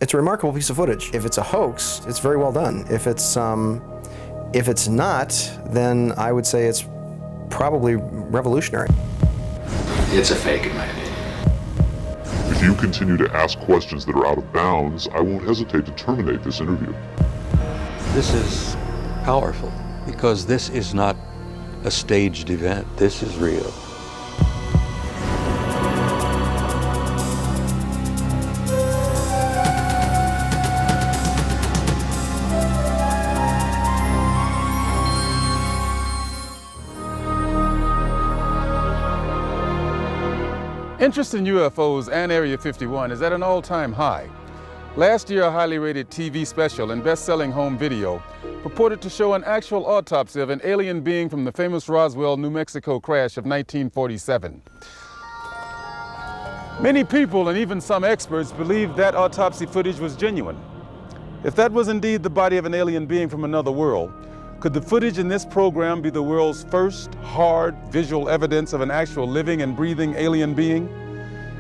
It's a remarkable piece of footage. If it's a hoax, it's very well done. If it's not, then I would say it's probably revolutionary. It's a fake, in my opinion. If you continue to ask questions that are out of bounds, I won't hesitate to terminate this interview. This is powerful because this is not a staged event. This is real. Interest in UFOs and Area 51 is at an all-time high. Last year, a highly rated TV special and best-selling home video purported to show an actual autopsy of an alien being from the famous Roswell, New Mexico crash of 1947. Many people and even some experts believed that autopsy footage was genuine. If that was indeed the body of an alien being from another world, could the footage in this program be the world's first hard visual evidence of an actual living and breathing alien being?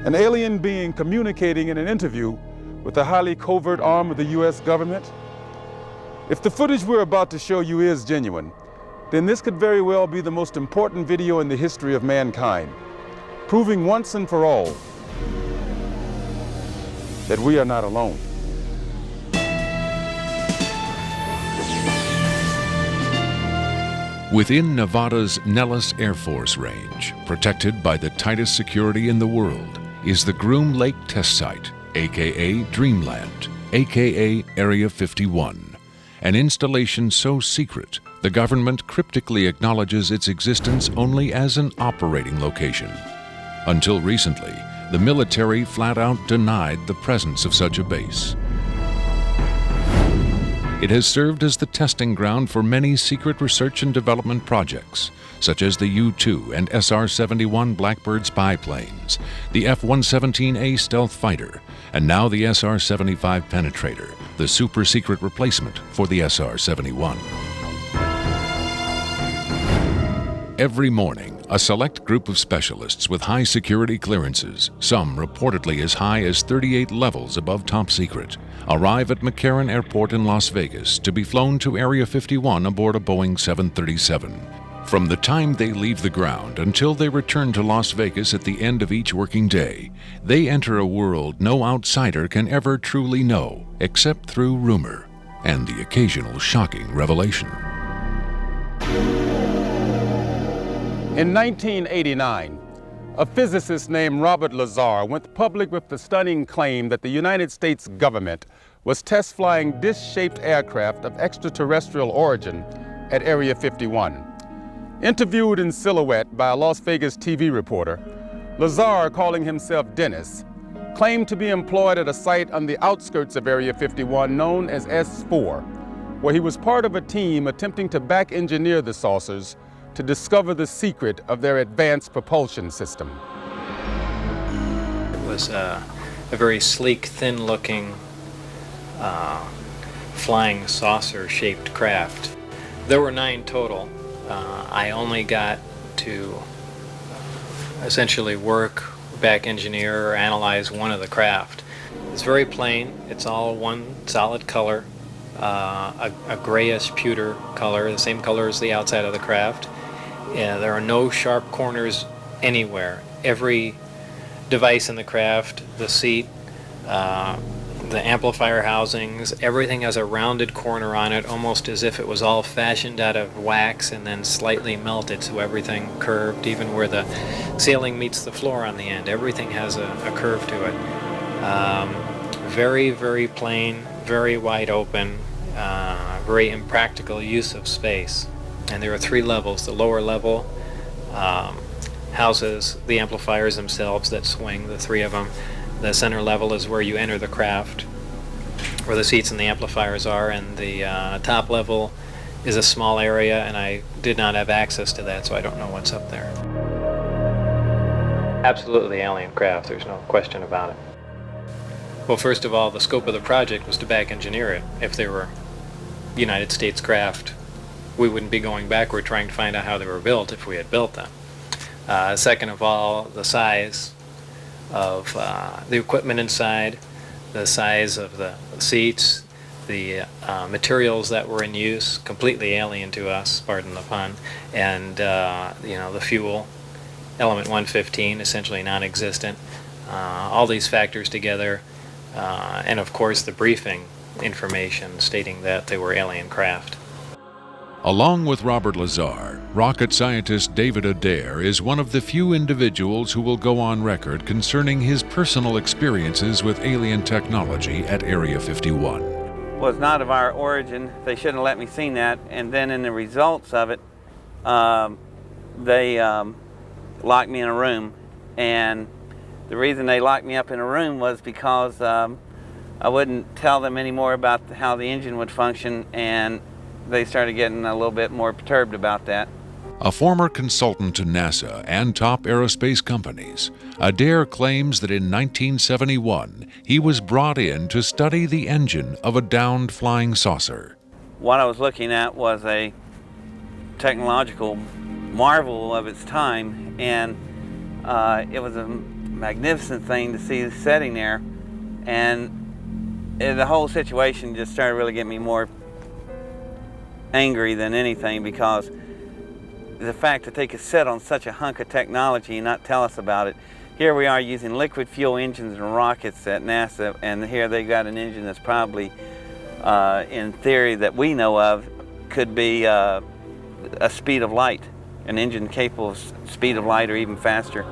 An alien being communicating in an interview with a highly covert arm of the US government? If the footage we're about to show you is genuine, then this could very well be the most important video in the history of mankind, proving once and for all that we are not alone. Within Nevada's Nellis Air Force Range, protected by the tightest security in the world, is the Groom Lake Test Site, aka Dreamland, aka Area 51, an installation so secret the government cryptically acknowledges its existence only as an operating location. Until recently, the military flat out denied the presence of such a base. It has served as the testing ground for many secret research and development projects, such as the U-2 and SR-71 Blackbird spy planes, the F-117A stealth fighter, and now the SR-75 penetrator, the super-secret replacement for the SR-71. Every morning, a select group of specialists with high security clearances, some reportedly as high as 38 levels above top secret, arrive at McCarran Airport in Las Vegas to be flown to Area 51 aboard a Boeing 737. From the time they leave the ground until they return to Las Vegas at the end of each working day, they enter a world no outsider can ever truly know, except through rumor and the occasional shocking revelation. In 1989, a physicist named Robert Lazar went public with the stunning claim that the United States government was test flying dish-shaped aircraft of extraterrestrial origin at Area 51. Interviewed in silhouette by a Las Vegas TV reporter, Lazar, calling himself Dennis, claimed to be employed at a site on the outskirts of Area 51 known as S4, where he was part of a team attempting to back-engineer the saucers to discover the secret of their advanced propulsion system. It was a very sleek, thin-looking, flying saucer-shaped craft. There were 9 total. I only got to essentially work, back engineer, or analyze one of the craft. It's very plain. It's all one solid color, a grayish pewter color, the same color as the outside of the craft. There are no sharp corners anywhere. Every device in the craft, the seat, the amplifier housings, everything has a rounded corner on it, almost as if it was all fashioned out of wax and then slightly melted, so everything curved, even where the ceiling meets the floor on the end. Everything has a curve to it. Very, very plain, very wide open, very impractical use of space. And there are 3 levels. The lower level houses the amplifiers themselves that swing, the 3 of them. The center level is where you enter the craft, where the seats and the amplifiers are, and the top level is a small area, and I did not have access to that, so I don't know what's up there. Absolutely alien craft, there's no question about it. Well, first of all, the scope of the project was to back engineer it. If they were United States craft, we wouldn't be going backward trying to find out how they were built if we had built them. Second of all, the size of the equipment inside, the size of the seats, the materials that were in use, completely alien to us, pardon the pun, and the fuel, element 115, essentially non-existent. All these factors together, and of course the briefing information stating that they were alien craft. Along with Robert Lazar, rocket scientist David Adair is one of the few individuals who will go on record concerning his personal experiences with alien technology at Area 51. Was not of our origin. They shouldn't have let me see that. And then in the results of it, they locked me in a room. And the reason they locked me up in a room was because I wouldn't tell them any more about how the engine would function, and they started getting a little bit more perturbed about that. A former consultant to NASA and top aerospace companies, Adair claims that in 1971 he was brought in to study the engine of a downed flying saucer. What I was looking at was a technological marvel of its time, and it was a magnificent thing to see sitting there, and the whole situation just started really getting me more angry than anything, because the fact that they could sit on such a hunk of technology and not tell us about it. Here we are using liquid fuel engines and rockets at NASA, and here they got an engine that's probably, in theory that we know of, could be a speed of light, an engine capable of speed of light or even faster.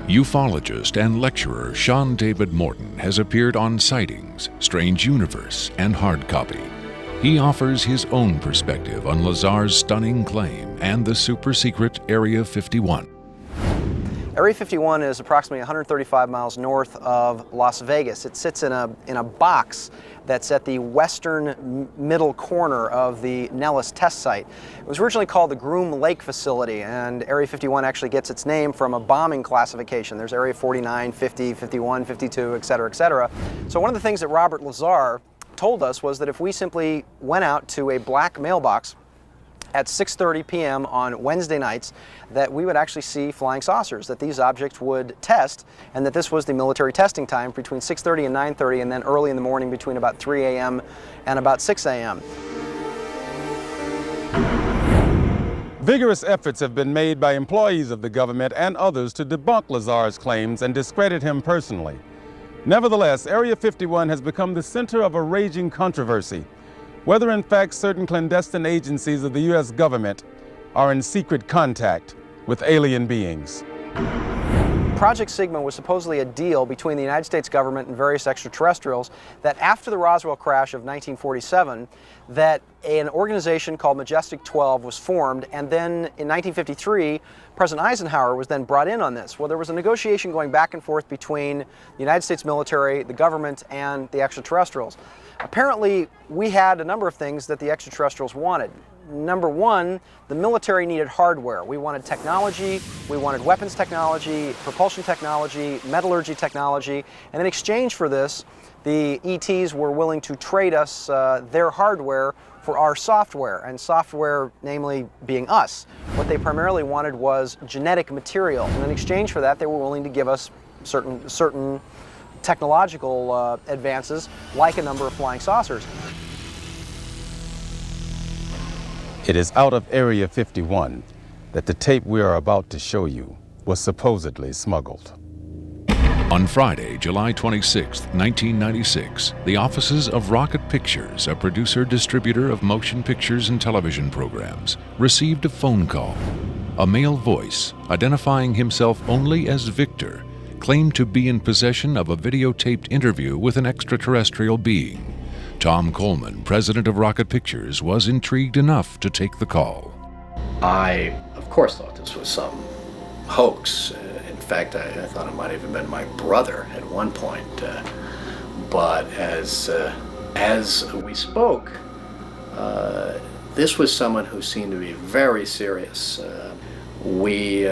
Ufologist and lecturer Sean David Morton has appeared on Sightings, Strange Universe, and Hard Copy. He offers his own perspective on Lazar's stunning claim and the super-secret Area 51. Area 51 is approximately 135 miles north of Las Vegas. It sits in a box that's at the western middle corner of the Nellis test site. It was originally called the Groom Lake Facility, and Area 51 actually gets its name from a bombing classification. There's Area 49, 50, 51, 52, et cetera, et cetera. So one of the things that Robert Lazar told us was that if we simply went out to a black mailbox at 6:30 p.m. on Wednesday nights, that we would actually see flying saucers, that these objects would test, and that this was the military testing time between 6:30 and 9:30, and then early in the morning between about 3 a.m. and about 6 a.m. Vigorous efforts have been made by employees of the government and others to debunk Lazar's claims and discredit him personally. Nevertheless, Area 51 has become the center of a raging controversy, whether in fact certain clandestine agencies of the U.S. government are in secret contact with alien beings. Project Sigma was supposedly a deal between the United States government and various extraterrestrials that after the Roswell crash of 1947, that an organization called Majestic 12 was formed, and then in 1953, President Eisenhower was then brought in on this. Well, there was a negotiation going back and forth between the United States military, the government, and the extraterrestrials. Apparently, we had a number of things that the extraterrestrials wanted. Number one, the military needed hardware. We wanted technology, we wanted weapons technology, propulsion technology, metallurgy technology, and in exchange for this, the ETs were willing to trade us their hardware for our software, and software namely being us. What they primarily wanted was genetic material, and in exchange for that, they were willing to give us certain technological advances, like a number of flying saucers. It is out of Area 51 that the tape we are about to show you was supposedly smuggled. On Friday, July 26, 1996, the offices of Rocket Pictures, a producer-distributor of motion pictures and television programs, received a phone call. A male voice, identifying himself only as Victor, claimed to be in possession of a videotaped interview with an extraterrestrial being. Tom Coleman, president of Rocket Pictures, was intrigued enough to take the call. I, of course, thought this was some hoax. In fact, I thought it might have even been my brother at one point. But as we spoke, this was someone who seemed to be very serious. We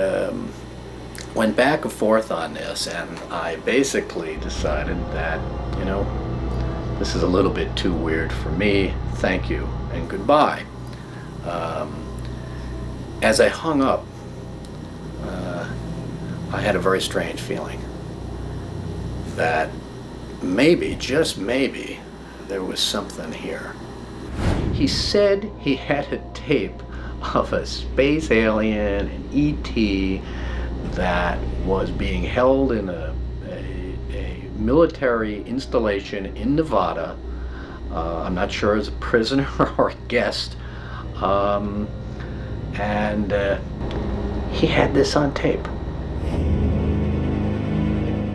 went back and forth on this, and I basically decided that, this is a little bit too weird for me. Thank you and goodbye. As I hung up, I had a very strange feeling that maybe, just maybe, there was something here. He said he had a tape of a space alien, an ET, that was being held in a military installation in Nevada. I'm not sure as a prisoner or a guest. And he had this on tape.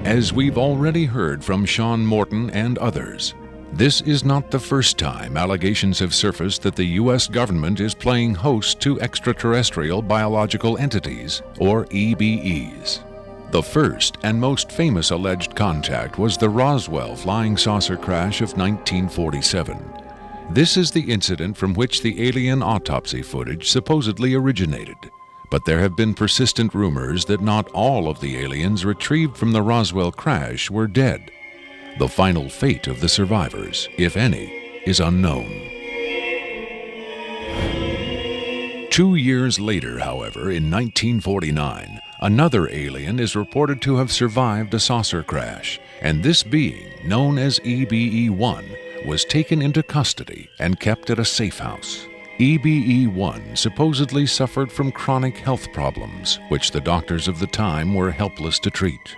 As we've already heard from Sean Morton and others, this is not the first time allegations have surfaced that the U.S. government is playing host to extraterrestrial biological entities, or EBEs. The first and most famous alleged contact was the Roswell flying saucer crash of 1947. This is the incident from which the alien autopsy footage supposedly originated. But there have been persistent rumors that not all of the aliens retrieved from the Roswell crash were dead. The final fate of the survivors, if any, is unknown. 2 years later, however, in 1949, another alien is reported to have survived a saucer crash, and this being, known as EBE-1, was taken into custody and kept at a safe house. EBE-1 supposedly suffered from chronic health problems, which the doctors of the time were helpless to treat.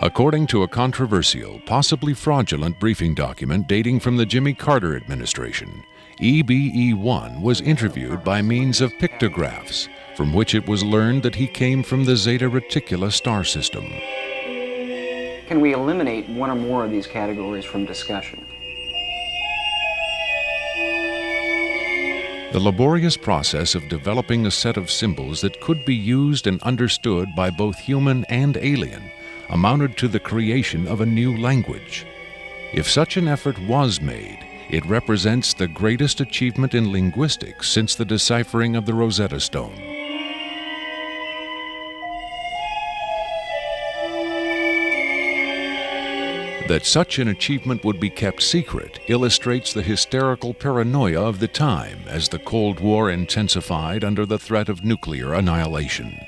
According to a controversial, possibly fraudulent briefing document dating from the Jimmy Carter administration, EBE-1 was interviewed by means of pictographs, from which it was learned that he came from the Zeta Reticuli star system. Can we eliminate one or more of these categories from discussion? The laborious process of developing a set of symbols that could be used and understood by both human and alien amounted to the creation of a new language. If such an effort was made, it represents the greatest achievement in linguistics since the deciphering of the Rosetta Stone. That such an achievement would be kept secret illustrates the hysterical paranoia of the time as the Cold War intensified under the threat of nuclear annihilation.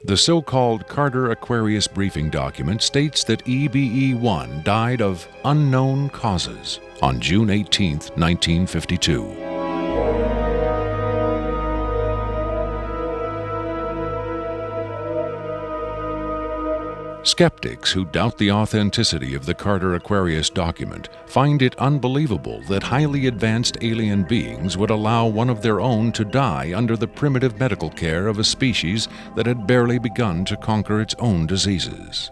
The so-called Carter-Aquarius briefing document states that EBE-1 died of unknown causes on June 18, 1952. Skeptics who doubt the authenticity of the Carter-Aquarius document find it unbelievable that highly advanced alien beings would allow one of their own to die under the primitive medical care of a species that had barely begun to conquer its own diseases.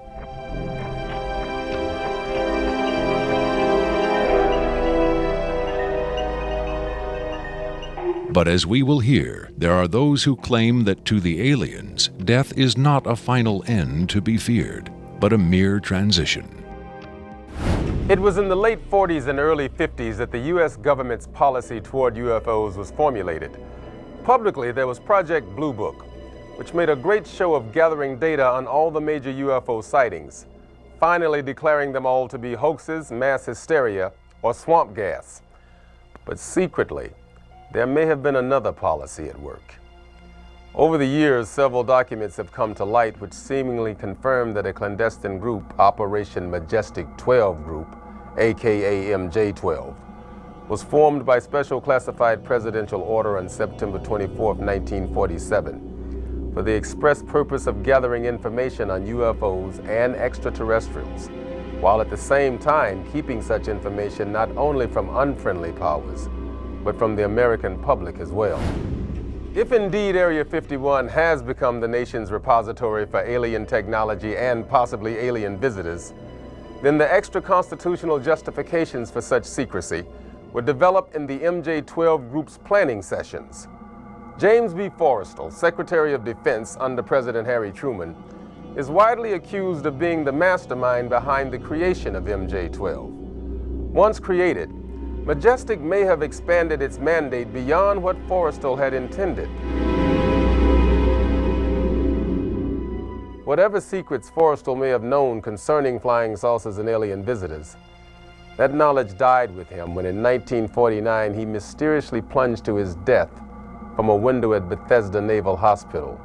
But as we will hear, there are those who claim that to the aliens, death is not a final end to be feared, but a mere transition. It was in the late 40s and early 50s that the U.S. government's policy toward UFOs was formulated. Publicly, there was Project Blue Book, which made a great show of gathering data on all the major UFO sightings, finally declaring them all to be hoaxes, mass hysteria, or swamp gas. But secretly, there may have been another policy at work. Over the years, several documents have come to light which seemingly confirm that a clandestine group, Operation Majestic 12 Group, aka MJ-12, was formed by special classified presidential order on September 24, 1947, for the express purpose of gathering information on UFOs and extraterrestrials, while at the same time keeping such information not only from unfriendly powers, but from the American public as well. If indeed Area 51 has become the nation's repository for alien technology and possibly alien visitors, then the extra-constitutional justifications for such secrecy were developed in the MJ-12 Group's planning sessions. James B. Forrestal, Secretary of Defense under President Harry Truman, is widely accused of being the mastermind behind the creation of MJ-12. Once created, Majestic may have expanded its mandate beyond what Forrestal had intended. Whatever secrets Forrestal may have known concerning flying saucers and alien visitors, that knowledge died with him when in 1949 he mysteriously plunged to his death from a window at Bethesda Naval Hospital.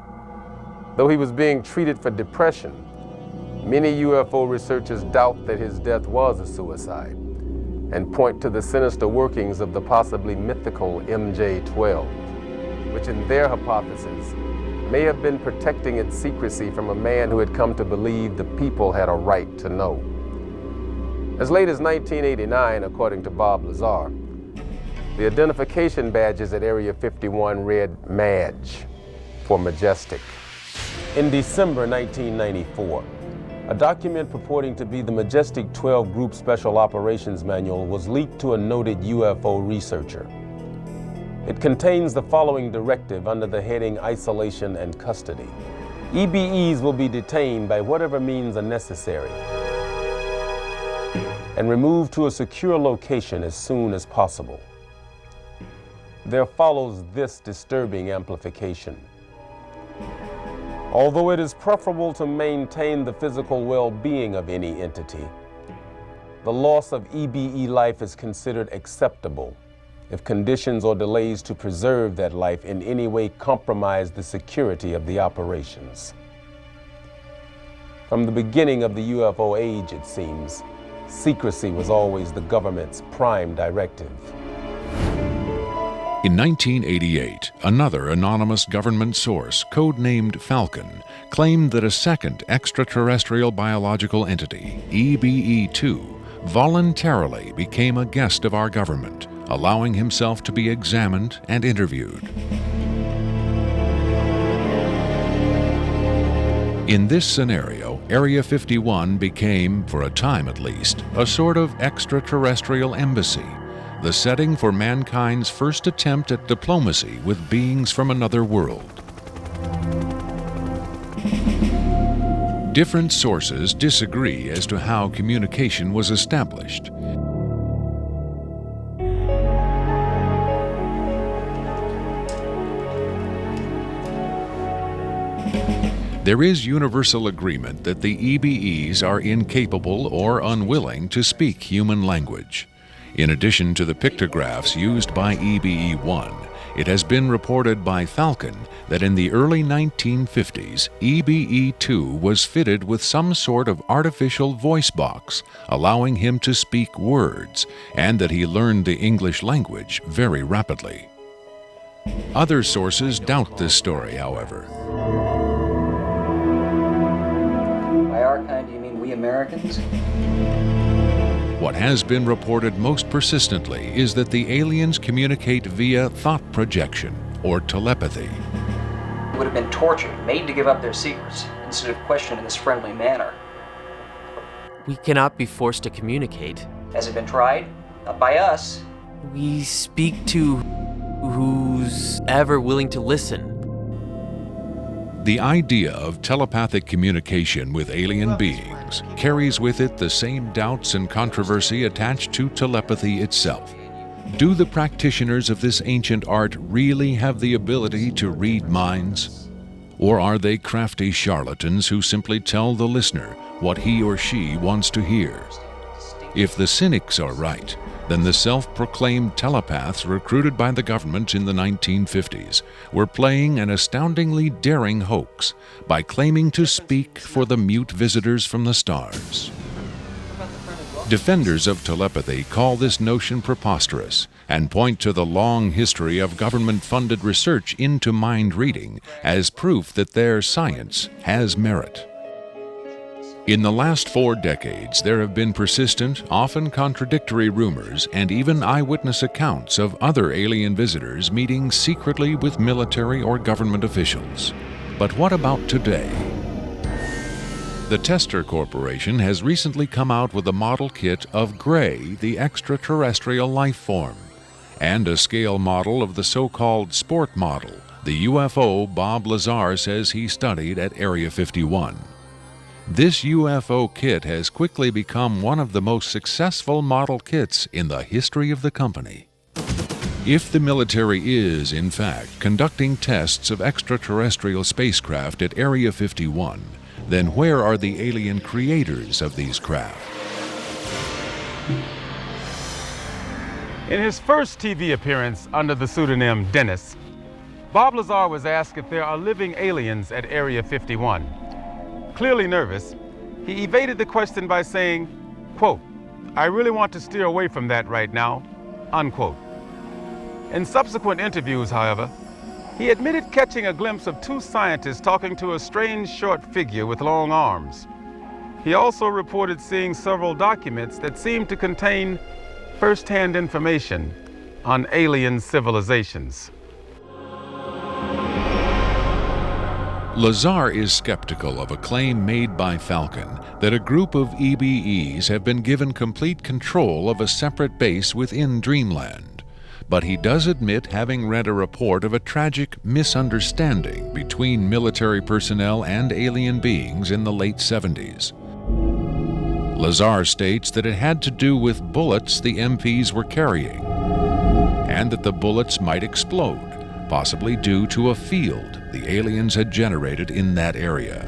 Though he was being treated for depression, many UFO researchers doubt that his death was a suicide and point to the sinister workings of the possibly mythical MJ-12, which in their hypothesis may have been protecting its secrecy from a man who had come to believe the people had a right to know. As late as 1989, according to Bob Lazar, the identification badges at Area 51 read MAJ for Majestic. In December 1994, a document purporting to be the Majestic 12 Group Special Operations Manual was leaked to a noted UFO researcher. It contains the following directive under the heading Isolation and Custody. EBEs will be detained by whatever means are necessary and removed to a secure location as soon as possible. There follows this disturbing amplification. Although it is preferable to maintain the physical well-being of any entity, the loss of EBE life is considered acceptable if conditions or delays to preserve that life in any way compromise the security of the operations. From the beginning of the UFO age, it seems, secrecy was always the government's prime directive. In 1988, another anonymous government source, codenamed Falcon, claimed that a second extraterrestrial biological entity, EBE-2, voluntarily became a guest of our government, allowing himself to be examined and interviewed. In this scenario, Area 51 became, for a time at least, a sort of extraterrestrial embassy, the setting for mankind's first attempt at diplomacy with beings from another world. Different sources disagree as to how communication was established. There is universal agreement that the EBEs are incapable or unwilling to speak human language. In addition to the pictographs used by EBE-1, it has been reported by Falcon that in the early 1950s, EBE-2 was fitted with some sort of artificial voice box, allowing him to speak words, and that he learned the English language very rapidly. Other sources doubt this story, however. By our kind, do you mean we Americans? What has been reported most persistently is that the aliens communicate via thought projection, or telepathy. They would have been tortured, made to give up their secrets, instead of questioned in this friendly manner. We cannot be forced to communicate. Has it been tried? Not by us. We speak to who's ever willing to listen. The idea of telepathic communication with alien beings carries with it the same doubts and controversy attached to telepathy itself. Do the practitioners of this ancient art really have the ability to read minds? Or are they crafty charlatans who simply tell the listener what he or she wants to hear? If the cynics are right, then the self-proclaimed telepaths recruited by the government in the 1950s were playing an astoundingly daring hoax by claiming to speak for the mute visitors from the stars. Defenders of telepathy call this notion preposterous and point to the long history of government-funded research into mind reading as proof that their science has merit. In the last 4 decades, there have been persistent, often contradictory rumors and even eyewitness accounts of other alien visitors meeting secretly with military or government officials. But what about today? The Tester Corporation has recently come out with a model kit of Gray, the extraterrestrial life form, and a scale model of the so-called sport model, the UFO Bob Lazar says he studied at Area 51. This UFO kit has quickly become one of the most successful model kits in the history of the company. If the military is, in fact, conducting tests of extraterrestrial spacecraft at Area 51, then where are the alien creators of these craft? In his first TV appearance under the pseudonym Dennis, Bob Lazar was asked if there are living aliens at Area 51. Clearly nervous, he evaded the question by saying, quote, "I really want to steer away from that right now," unquote. In subsequent interviews, however, he admitted catching a glimpse of two scientists talking to a strange short figure with long arms. He also reported seeing several documents that seemed to contain first-hand information on alien civilizations. Lazar is skeptical of a claim made by Falcon that a group of EBEs have been given complete control of a separate base within Dreamland. But he does admit having read a report of a tragic misunderstanding between military personnel and alien beings in the late 70s. Lazar states that it had to do with bullets the MPs were carrying, and that the bullets might explode, possibly due to a field the aliens had generated in that area.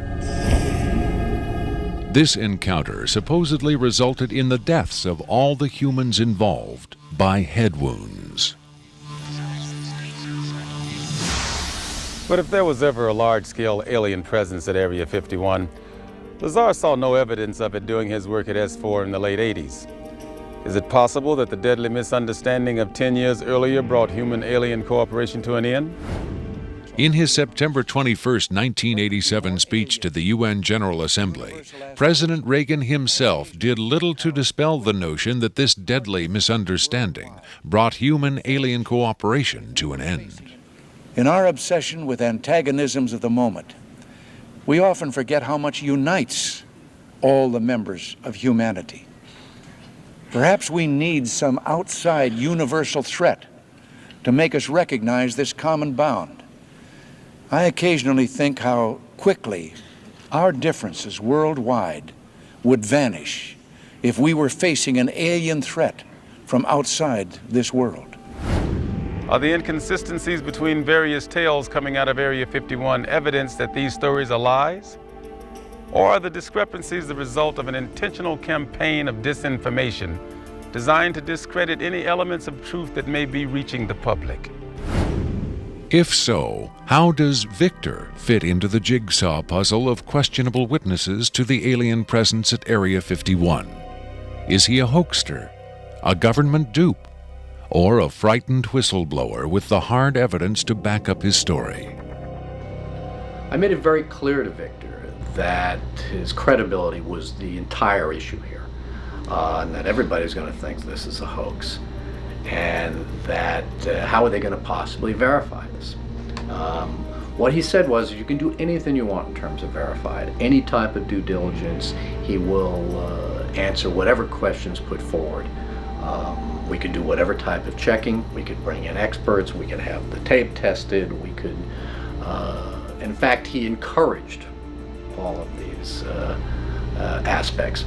This encounter supposedly resulted in the deaths of all the humans involved by head wounds. But if there was ever a large-scale alien presence at Area 51, Lazar saw no evidence of it doing his work at S4 in the late 80s. Is it possible that the deadly misunderstanding of 10 years earlier brought human-alien cooperation to an end? In his September 21, 1987 speech to the UN General Assembly, President Reagan himself did little to dispel the notion that this deadly misunderstanding brought human-alien cooperation to an end. In our obsession with antagonisms of the moment, we often forget how much unites all the members of humanity. Perhaps we need some outside universal threat to make us recognize this common bound. I occasionally think how quickly our differences worldwide would vanish if we were facing an alien threat from outside this world. Are the inconsistencies between various tales coming out of Area 51 evidence that these stories are lies? Or are the discrepancies the result of an intentional campaign of disinformation designed to discredit any elements of truth that may be reaching the public? If so, how does Victor fit into the jigsaw puzzle of questionable witnesses to the alien presence at Area 51? Is he a hoaxer, a government dupe, or a frightened whistleblower with the hard evidence to back up his story? I made it very clear to Victor that his credibility was the entire issue here, and that everybody's going to think this is a hoax, and that how are they going to possibly verify this? What he said was, you can do anything you want in terms of verified, any type of due diligence. He will answer whatever questions put forward. We could do whatever type of checking. We could bring in experts. We could have the tape tested. We could, in fact, he encouraged all of these aspects.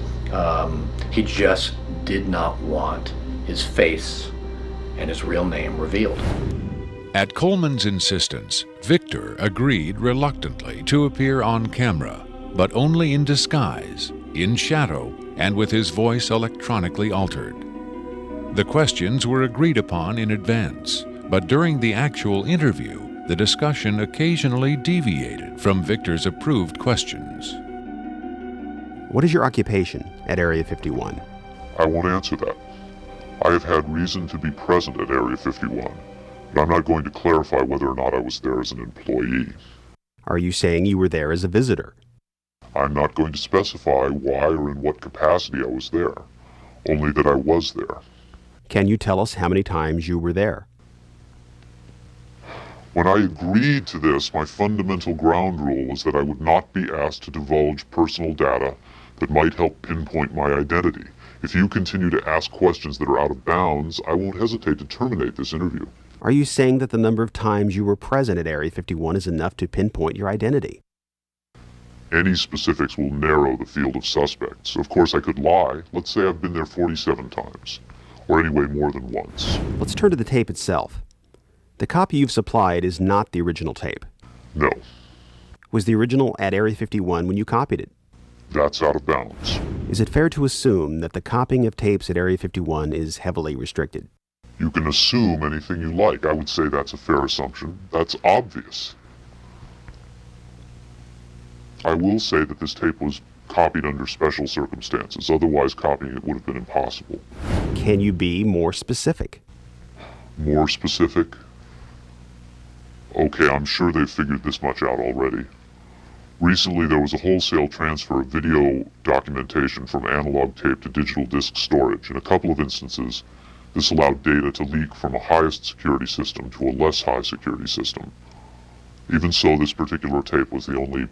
He just did not want his face and his real name revealed. At Coleman's insistence, Victor agreed reluctantly to appear on camera, but only in disguise, in shadow, and with his voice electronically altered. The questions were agreed upon in advance, but during the actual interview, the discussion occasionally deviated from Victor's approved questions. What is your occupation at Area 51? I won't answer that. I have had reason to be present at Area 51, but I'm not going to clarify whether or not I was there as an employee. Are you saying you were there as a visitor? I'm not going to specify why or in what capacity I was there, only that I was there. Can you tell us how many times you were there? When I agreed to this, my fundamental ground rule was that I would not be asked to divulge personal data that might help pinpoint my identity. If you continue to ask questions that are out of bounds, I won't hesitate to terminate this interview. Are you saying that the number of times you were present at Area 51 is enough to pinpoint your identity? Any specifics will narrow the field of suspects. Of course, I could lie. Let's say I've been there 47 times, or anyway more than once. Let's turn to the tape itself. The copy you've supplied is not the original tape. No. Was the original at Area 51 when you copied it? That's out of bounds. Is it fair to assume that the copying of tapes at Area 51 is heavily restricted? You can assume anything you like. I would say that's a fair assumption. That's obvious. I will say that this tape was copied under special circumstances. Otherwise, copying it would have been impossible. Can you be more specific? More specific? Okay, I'm sure they've figured this much out already. Recently, there was a wholesale transfer of video documentation from analog tape to digital disc storage. In a couple of instances, this allowed data to leak from a highest security system to a less high security system. Even so, this particular tape was the only...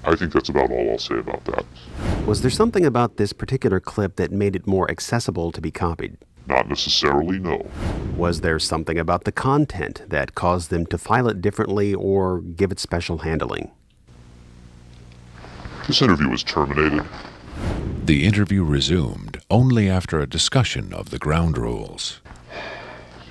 I think that's about all I'll say about that. Was there something about this particular clip that made it more accessible to be copied? Not necessarily, no. Was there something about the content that caused them to file it differently or give it special handling? This interview was terminated. The interview resumed only after a discussion of the ground rules.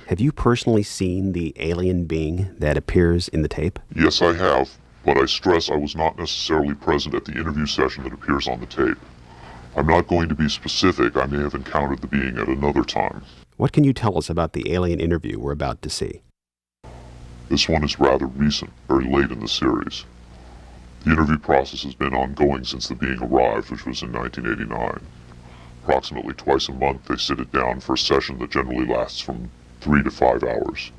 Have you personally seen the alien being that appears in the tape? Yes, I have, but I stress I was not necessarily present at the interview session that appears on the tape. I'm not going to be specific. I may have encountered the being at another time. What can you tell us about the alien interview we're about to see? This one is rather recent, very late in the series. The interview process has been ongoing since the being arrived, which was in 1989. Approximately twice a month, they sit it down for a session that generally lasts from 3 to 5 hours.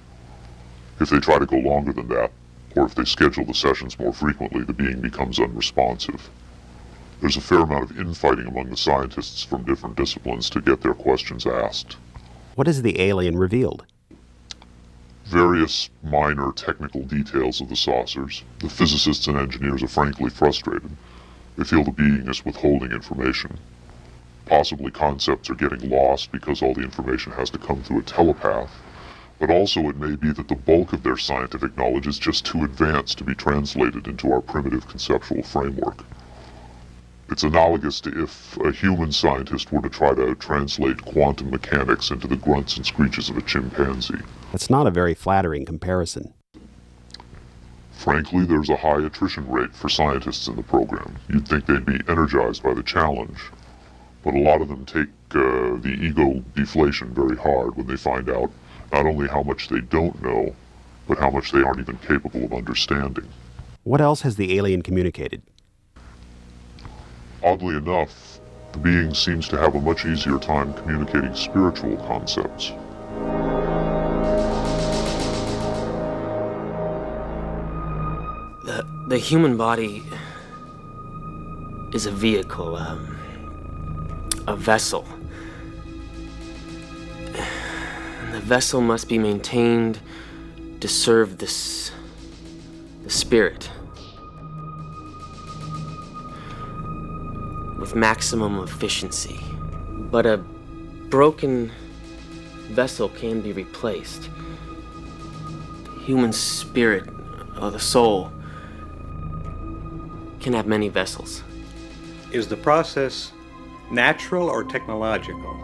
If they try to go longer than that, or if they schedule the sessions more frequently, the being becomes unresponsive. There's a fair amount of infighting among the scientists from different disciplines to get their questions asked. What has the alien revealed? Various minor technical details of the saucers. The physicists and engineers are frankly frustrated. They feel the being is withholding information. Possibly concepts are getting lost because all the information has to come through a telepath. But also it may be that the bulk of their scientific knowledge is just too advanced to be translated into our primitive conceptual framework. It's analogous to if a human scientist were to try to translate quantum mechanics into the grunts and screeches of a chimpanzee. That's not a very flattering comparison. Frankly, there's a high attrition rate for scientists in the program. You'd think they'd be energized by the challenge. But a lot of them take the ego deflation very hard when they find out not only how much they don't know, but how much they aren't even capable of understanding. What else has the alien communicated? Oddly enough, the being seems to have a much easier time communicating spiritual concepts. The human body is a vehicle, a vessel. And the vessel must be maintained to serve the spirit with maximum efficiency. But a broken vessel can be replaced. The human spirit, or the soul, can have many vessels. Is the process natural or technological?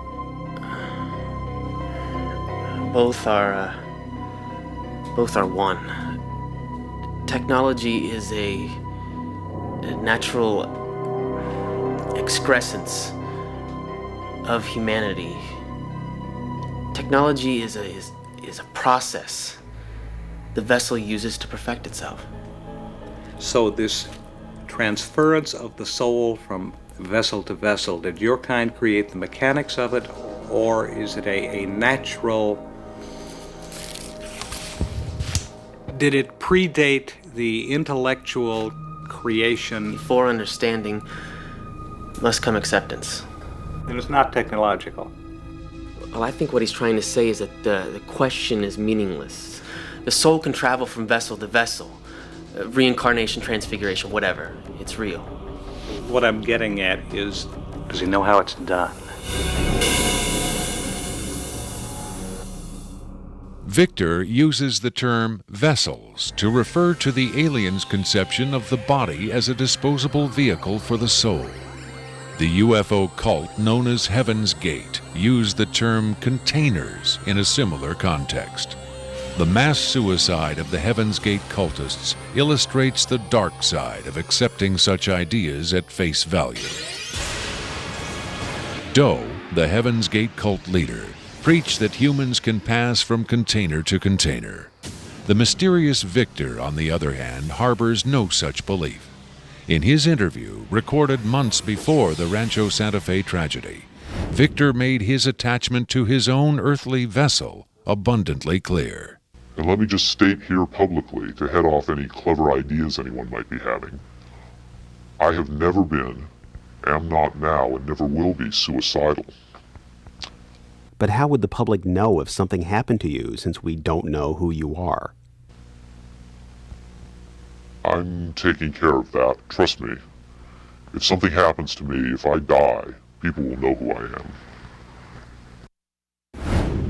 Both are one. Technology is a natural excrescence of humanity. Technology is a process the vessel uses to perfect itself. So this transference of the soul from vessel to vessel, did your kind create the mechanics of it, or is it a natural... Did it predate the intellectual creation? Before understanding must come acceptance. Then it's not technological. Well, I think what he's trying to say is that the question is meaningless. The soul can travel from vessel to vessel. Reincarnation, transfiguration, whatever. It's real. What I'm getting at is, does he know how it's done? Victor uses the term vessels to refer to the alien's conception of the body as a disposable vehicle for the soul. The UFO cult known as Heaven's Gate used the term containers in a similar context. The mass suicide of the Heaven's Gate cultists illustrates the dark side of accepting such ideas at face value. Doe, the Heaven's Gate cult leader, preach that humans can pass from container to container. The mysterious Victor, on the other hand, harbors no such belief. In his interview, recorded months before the Rancho Santa Fe tragedy, Victor made his attachment to his own earthly vessel abundantly clear. And let me just state here publicly, to head off any clever ideas anyone might be having, I have never been, am not now, and never will be suicidal. But how would the public know if something happened to you, since we don't know who you are? I'm taking care of that, trust me. If something happens to me, if I die, people will know who I am.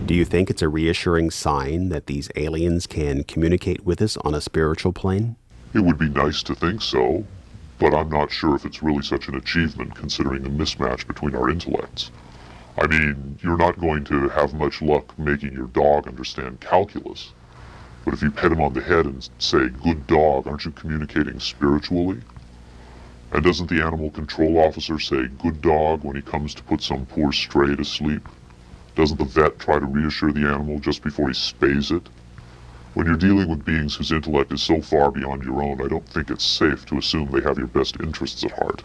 Do you think it's a reassuring sign that these aliens can communicate with us on a spiritual plane? It would be nice to think so, but I'm not sure if it's really such an achievement considering the mismatch between our intellects. I mean, you're not going to have much luck making your dog understand calculus. But if you pet him on the head and say, "Good dog," aren't you communicating spiritually? And doesn't the animal control officer say, "Good dog," when he comes to put some poor stray to sleep? Doesn't the vet try to reassure the animal just before he spays it? When you're dealing with beings whose intellect is so far beyond your own, I don't think it's safe to assume they have your best interests at heart.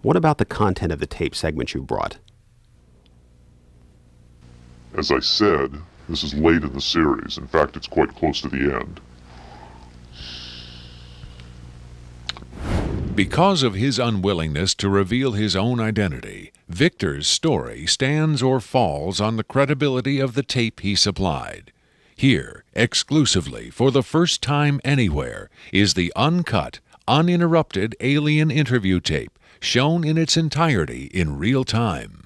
What about the content of the tape segment you brought? As I said, this is late in the series. In fact, it's quite close to the end. Because of his unwillingness to reveal his own identity, Victor's story stands or falls on the credibility of the tape he supplied. Here, exclusively, for the first time anywhere, is the uncut, uninterrupted alien interview tape, shown in its entirety in real time.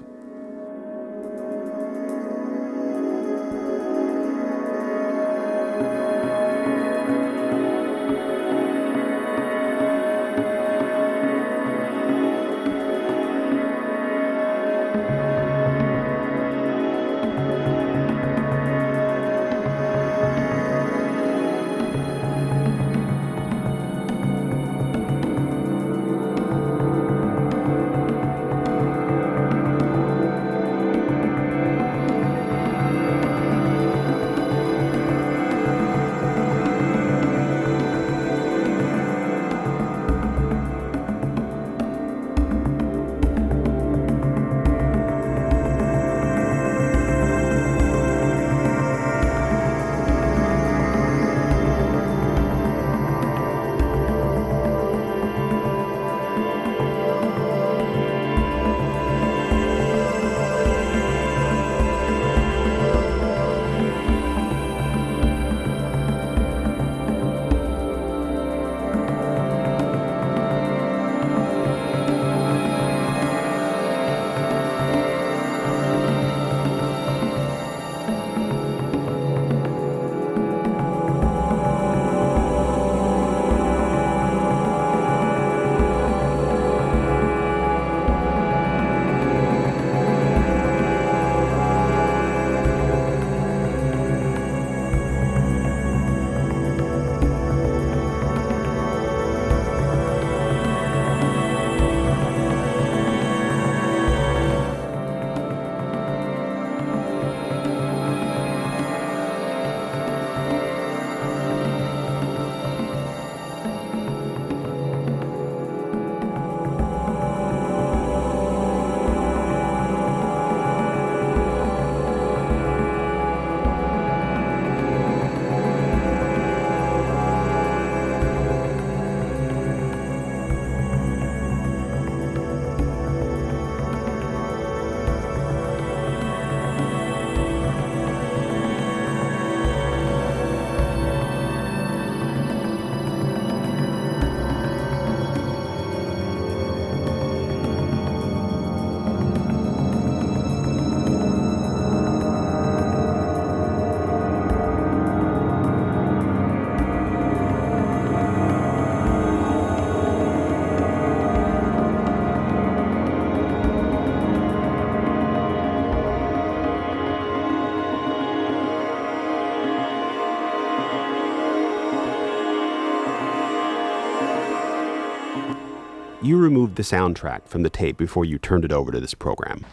You removed the soundtrack from the tape before you turned it over to this program.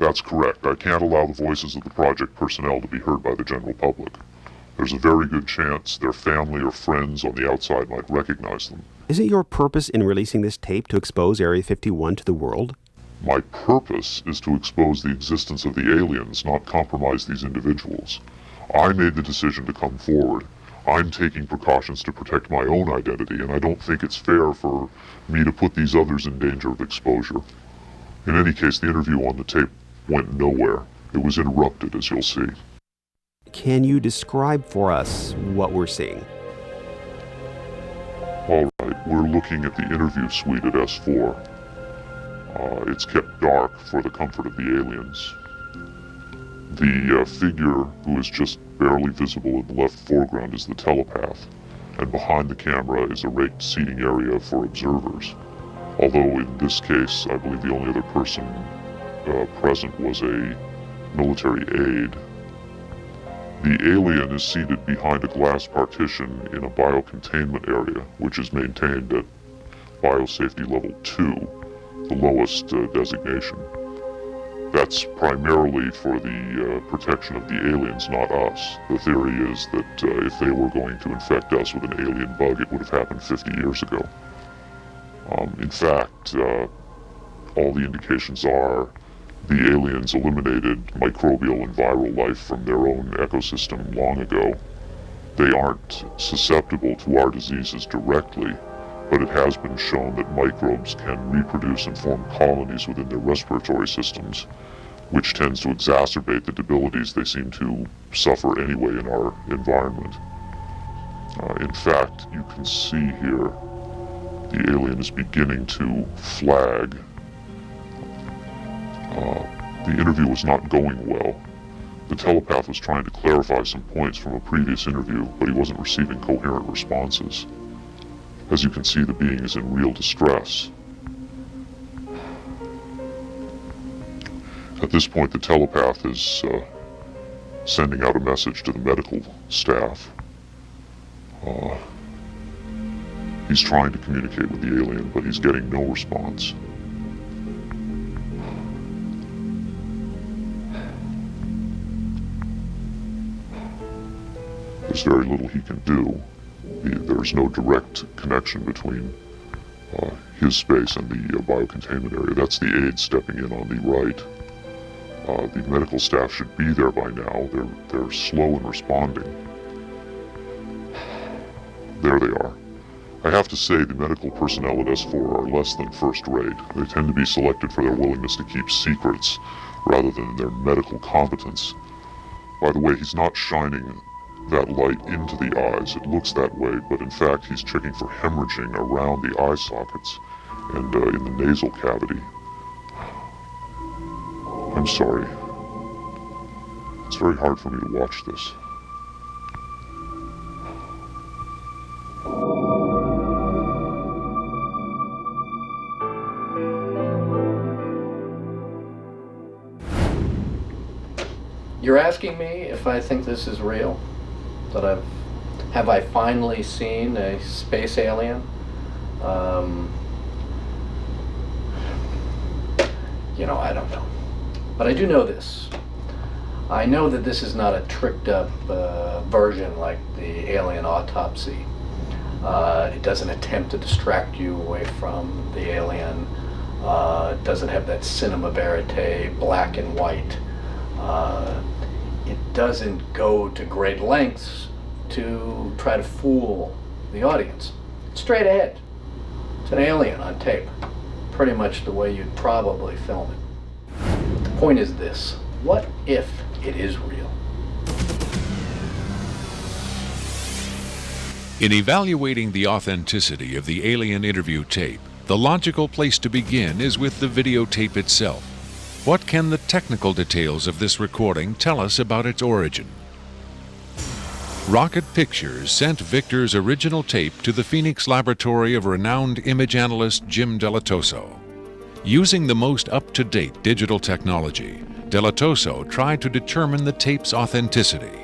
That's correct. I can't allow the voices of the project personnel to be heard by the general public. There's a very good chance their family or friends on the outside might recognize them. Isn't your purpose in releasing this tape to expose Area 51 to the world? My purpose is to expose the existence of the aliens, not compromise these individuals. I made the decision to come forward. I'm taking precautions to protect my own identity, and I don't think it's fair for me to put these others in danger of exposure. In any case, the interview on the tape went nowhere. It was interrupted, as you'll see. Can you describe for us what we're seeing? All right, we're looking at the interview suite at S4. It's kept dark for the comfort of the aliens. The figure who is just barely visible in the left foreground is the telepath, and behind the camera is a raked seating area for observers. Although in this case, I believe the only other person present was a military aide. The alien is seated behind a glass partition in a biocontainment area, which is maintained at biosafety level 2, the lowest designation. That's primarily for the protection of the aliens, not us. The theory is that if they were going to infect us with an alien bug, it would have happened 50 years ago. In fact, all the indications are the aliens eliminated microbial and viral life from their own ecosystem long ago. They aren't susceptible to our diseases directly, but it has been shown that microbes can reproduce and form colonies within their respiratory systems, which tends to exacerbate the debilities they seem to suffer anyway in our environment. In fact, you can see here the alien is beginning to flag. The interview was not going well. The telepath was trying to clarify some points from a previous interview, but he wasn't receiving coherent responses. As you can see, the being is in real distress. At this point, the telepath is sending out a message to the medical staff. He's trying to communicate with the alien, but he's getting no response. There's very little he can do. There's no direct connection between his space and the biocontainment area. That's the aide stepping in on the right. The medical staff should be there by now. They're slow in responding. There they are. I have to say the medical personnel at S4 are less than first rate. They tend to be selected for their willingness to keep secrets rather than their medical competence. By the way, he's not shining that light into the eyes. It looks that way, but in fact he's checking for hemorrhaging around the eye sockets and in the nasal cavity. I'm sorry. It's very hard for me to watch this. You're asking me if I think this is real? That have I finally seen a space alien? I don't know. But I do know this. I know that this is not a tricked up version like the alien autopsy. It doesn't attempt to distract you away from the alien. It doesn't have that cinema verite, black and white. It doesn't go to great lengths to try to fool the audience. It's straight ahead. It's an alien on tape. Pretty much the way you'd probably film it. The point is this: what if it is real? In evaluating the authenticity of the alien interview tape, the logical place to begin is with the videotape itself. What can the technical details of this recording tell us about its origin? Rocket Pictures sent Victor's original tape to the Phoenix laboratory of renowned image analyst Jim Delatoso. Using the most up-to-date digital technology, Delatoso tried to determine the tape's authenticity.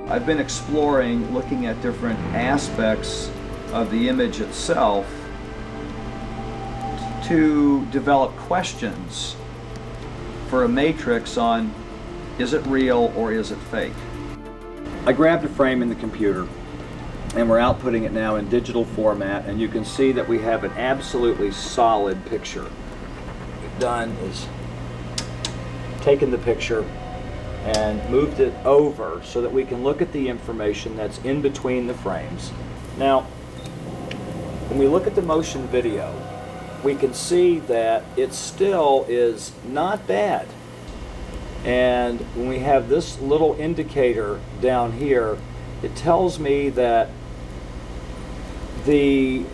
I've been exploring, looking at different aspects of the image itself to develop questions for a matrix on is it real or is it fake. I grabbed a frame in the computer and we're outputting it now in digital format, and you can see that we have an absolutely solid picture. What we've done is taken the picture and moved it over so that we can look at the information that's in between the frames. Now, when we look at the motion video, we can see that it still is not bad. And when we have this little indicator down here, it tells me that the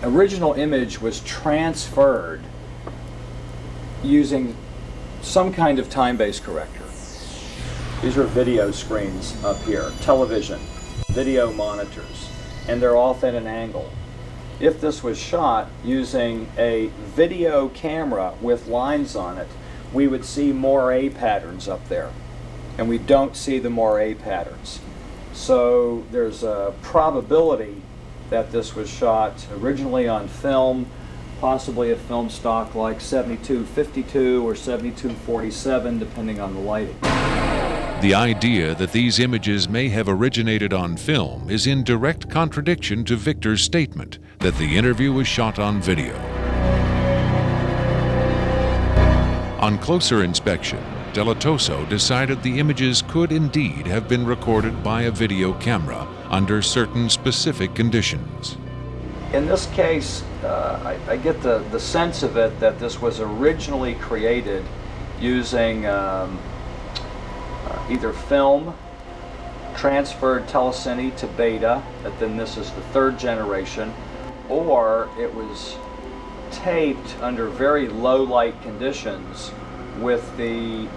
original image was transferred using some kind of time-based corrector. These are video screens up here, television, video monitors, and they're off at an angle. If this was shot using a video camera with lines on it, we would see moire patterns up there, and we don't see the moire patterns. So there's a probability that this was shot originally on film, possibly a film stock like 7252 or 7247, depending on the lighting. The idea that these images may have originated on film is in direct contradiction to Victor's statement that the interview was shot on video. On closer inspection, Delatoso decided the images could indeed have been recorded by a video camera under certain specific conditions. In this case, I get the sense of it that this was originally created using either film, transferred telecine to beta, that then this is the third generation, or it was taped under very low light conditions with the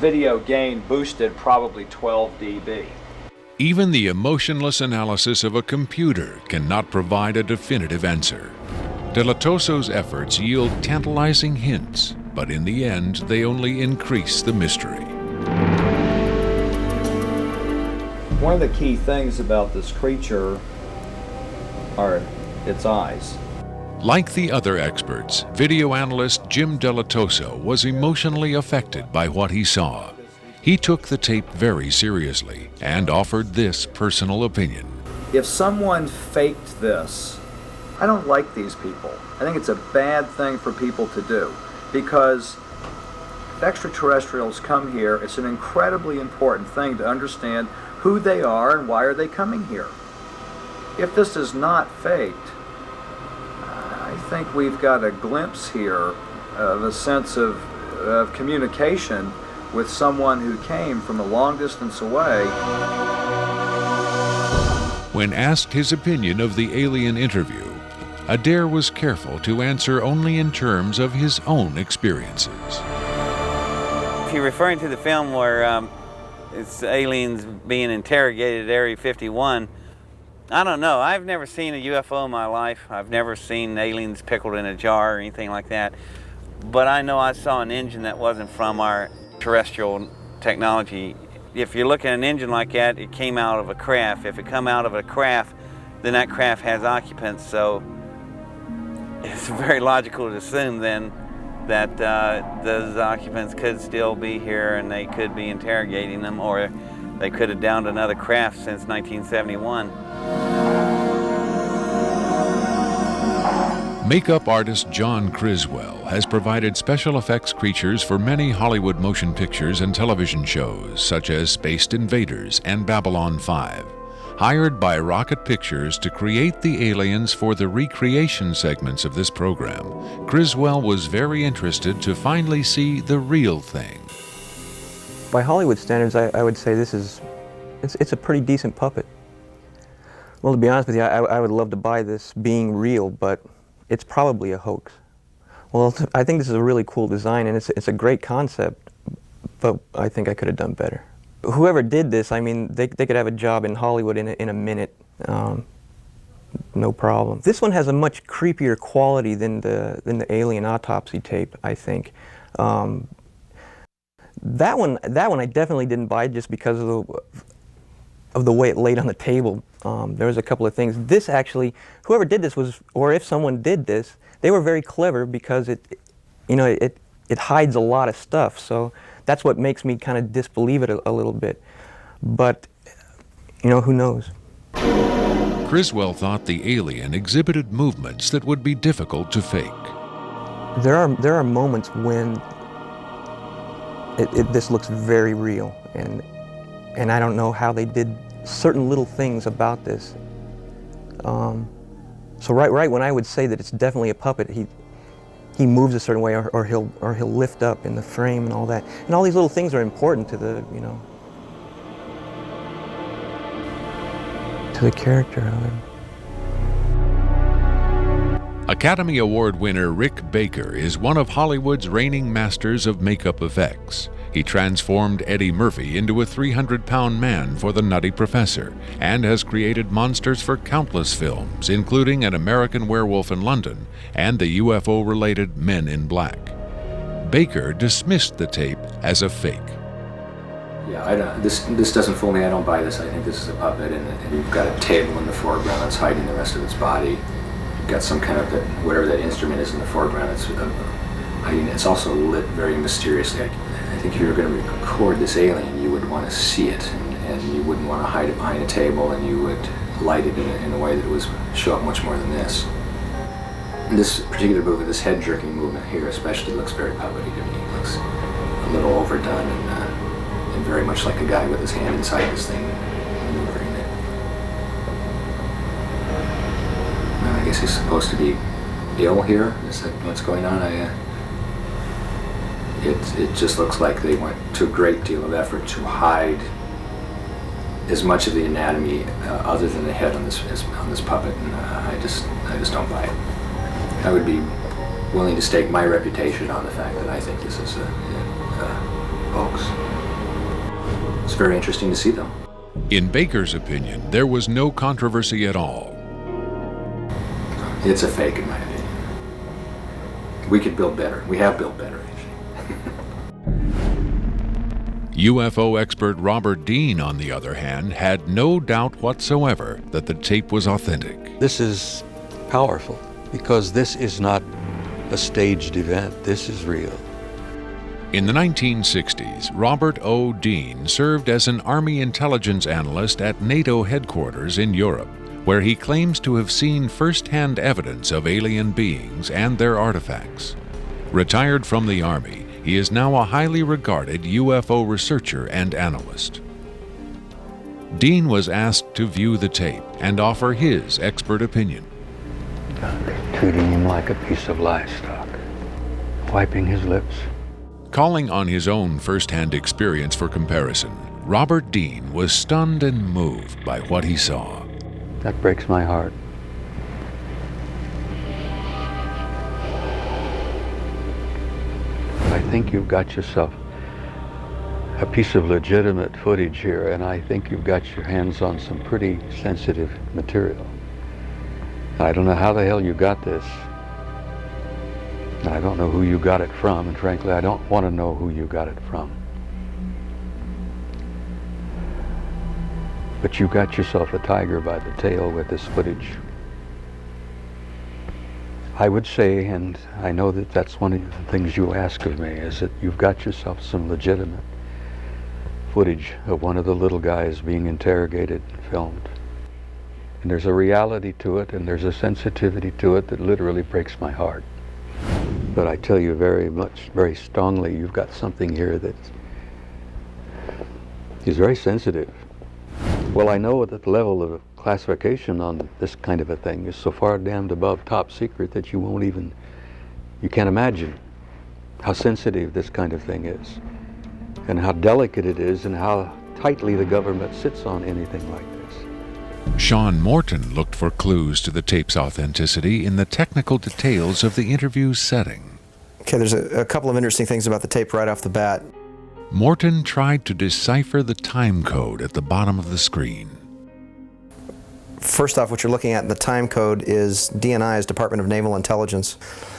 video gain boosted probably 12 dB. Even the emotionless analysis of a computer cannot provide a definitive answer. Delatoso's efforts yield tantalizing hints, but in the end, they only increase the mystery. One of the key things about this creature are its eyes. Like the other experts, video analyst Jim Delatoso was emotionally affected by what he saw. He took the tape very seriously and offered this personal opinion. If someone faked this, I don't like these people. I think it's a bad thing for people to do, because if extraterrestrials come here, it's an incredibly important thing to understand who they are and why are they coming here. If this is not faked, I think we've got a glimpse here of a sense of communication with someone who came from a long distance away. When asked his opinion of the alien interview, Adair was careful to answer only in terms of his own experiences. If you're referring to the film where it's aliens being interrogated at Area 51, I don't know. I've never seen a UFO in my life. I've never seen aliens pickled in a jar or anything like that. But I know I saw an engine that wasn't from our terrestrial technology. If you look at an engine like that, it came out of a craft. If it come out of a craft, then that craft has occupants. So it's very logical to assume then that those occupants could still be here and they could be interrogating them, or they could have downed another craft since 1971. Makeup artist John Criswell has provided special effects creatures for many Hollywood motion pictures and television shows, such as Spaced Invaders and Babylon 5. Hired by Rocket Pictures to create the aliens for the recreation segments of this program, Criswell was very interested to finally see the real thing. By Hollywood standards, I would say it's a pretty decent puppet. Well, to be honest with you, I would love to buy this being real, but it's probably a hoax. Well, I think this is a really cool design, and it's a great concept, but I think I could have done better. Whoever did this, I mean, they could have a job in Hollywood in a minute, no problem. This one has a much creepier quality than the alien autopsy tape, I think. That one I definitely didn't buy just because of the way it laid on the table. There was a couple of things. This actually, whoever did this was, or if someone did this, they were very clever because it it hides a lot of stuff. So that's what makes me kind of disbelieve it a little bit. But, you know, who knows? Criswell thought the alien exhibited movements that would be difficult to fake. There are moments when this looks very real, and I don't know how they did certain little things about this. So right when I would say that it's definitely a puppet, he moves a certain way, or he'll lift up in the frame and all that, and all these little things are important to the, you know, to the character of him. Academy Award winner Rick Baker is one of Hollywood's reigning masters of makeup effects. He transformed Eddie Murphy into a 300-pound man for The Nutty Professor and has created monsters for countless films, including An American Werewolf in London and the UFO-related Men in Black. Baker dismissed the tape as a fake. Yeah, this doesn't fool me. I don't buy this. I think this is a puppet, and you've got a table in the foreground that's hiding the rest of its body. You've got some kind of whatever that instrument is in the foreground. It's also lit very mysteriously. I think if you were going to record this alien, you would want to see it, and you wouldn't want to hide it behind a table, and you would light it in a way that would show up much more than this. And this particular movement, this head-jerking movement here especially, looks very puppety to me. It looks a little overdone and very much like a guy with his hand inside this thing maneuvering it. I guess he's supposed to be ill here. Is that what's going on? It just looks like they went to a great deal of effort to hide as much of the anatomy other than the head on this puppet, and I just don't buy it. I would be willing to stake my reputation on the fact that I think this is a hoax. It's very interesting to see, though. In Baker's opinion, there was no controversy at all. It's a fake, in my opinion. We could build better. We have built better. UFO expert Robert Dean, on the other hand, had no doubt whatsoever that the tape was authentic. This is powerful because this is not a staged event. This is real. In the 1960s, Robert O. Dean served as an Army intelligence analyst at NATO headquarters in Europe, where he claims to have seen first-hand evidence of alien beings and their artifacts. Retired from the Army, he is now a highly regarded UFO researcher and analyst. Dean was asked to view the tape and offer his expert opinion. They're treating him like a piece of livestock, wiping his lips. Calling on his own first-hand experience for comparison, Robert Dean was stunned and moved by what he saw. That breaks my heart. I think you've got yourself a piece of legitimate footage here, and I think you've got your hands on some pretty sensitive material. I don't know how the hell you got this. I don't know who you got it from, and frankly, I don't want to know who you got it from. But you got yourself a tiger by the tail with this footage. I would say, and I know that that's one of the things you ask of me, is that you've got yourself some legitimate footage of one of the little guys being interrogated and filmed. And there's a reality to it, and there's a sensitivity to it that literally breaks my heart. But I tell you very strongly, you've got something here that is very sensitive. Well, I know that the level of classification on this kind of a thing is so far damned above top secret that you can't imagine how sensitive this kind of thing is, and how delicate it is, and how tightly the government sits on anything like this. Sean Morton looked for clues to the tape's authenticity in the technical details of the interview's setting. Okay, there's a couple of interesting things about the tape right off the bat. Morton tried to decipher the time code at the bottom of the screen. First off, what you're looking at in the time code is DNI's Department of Naval Intelligence.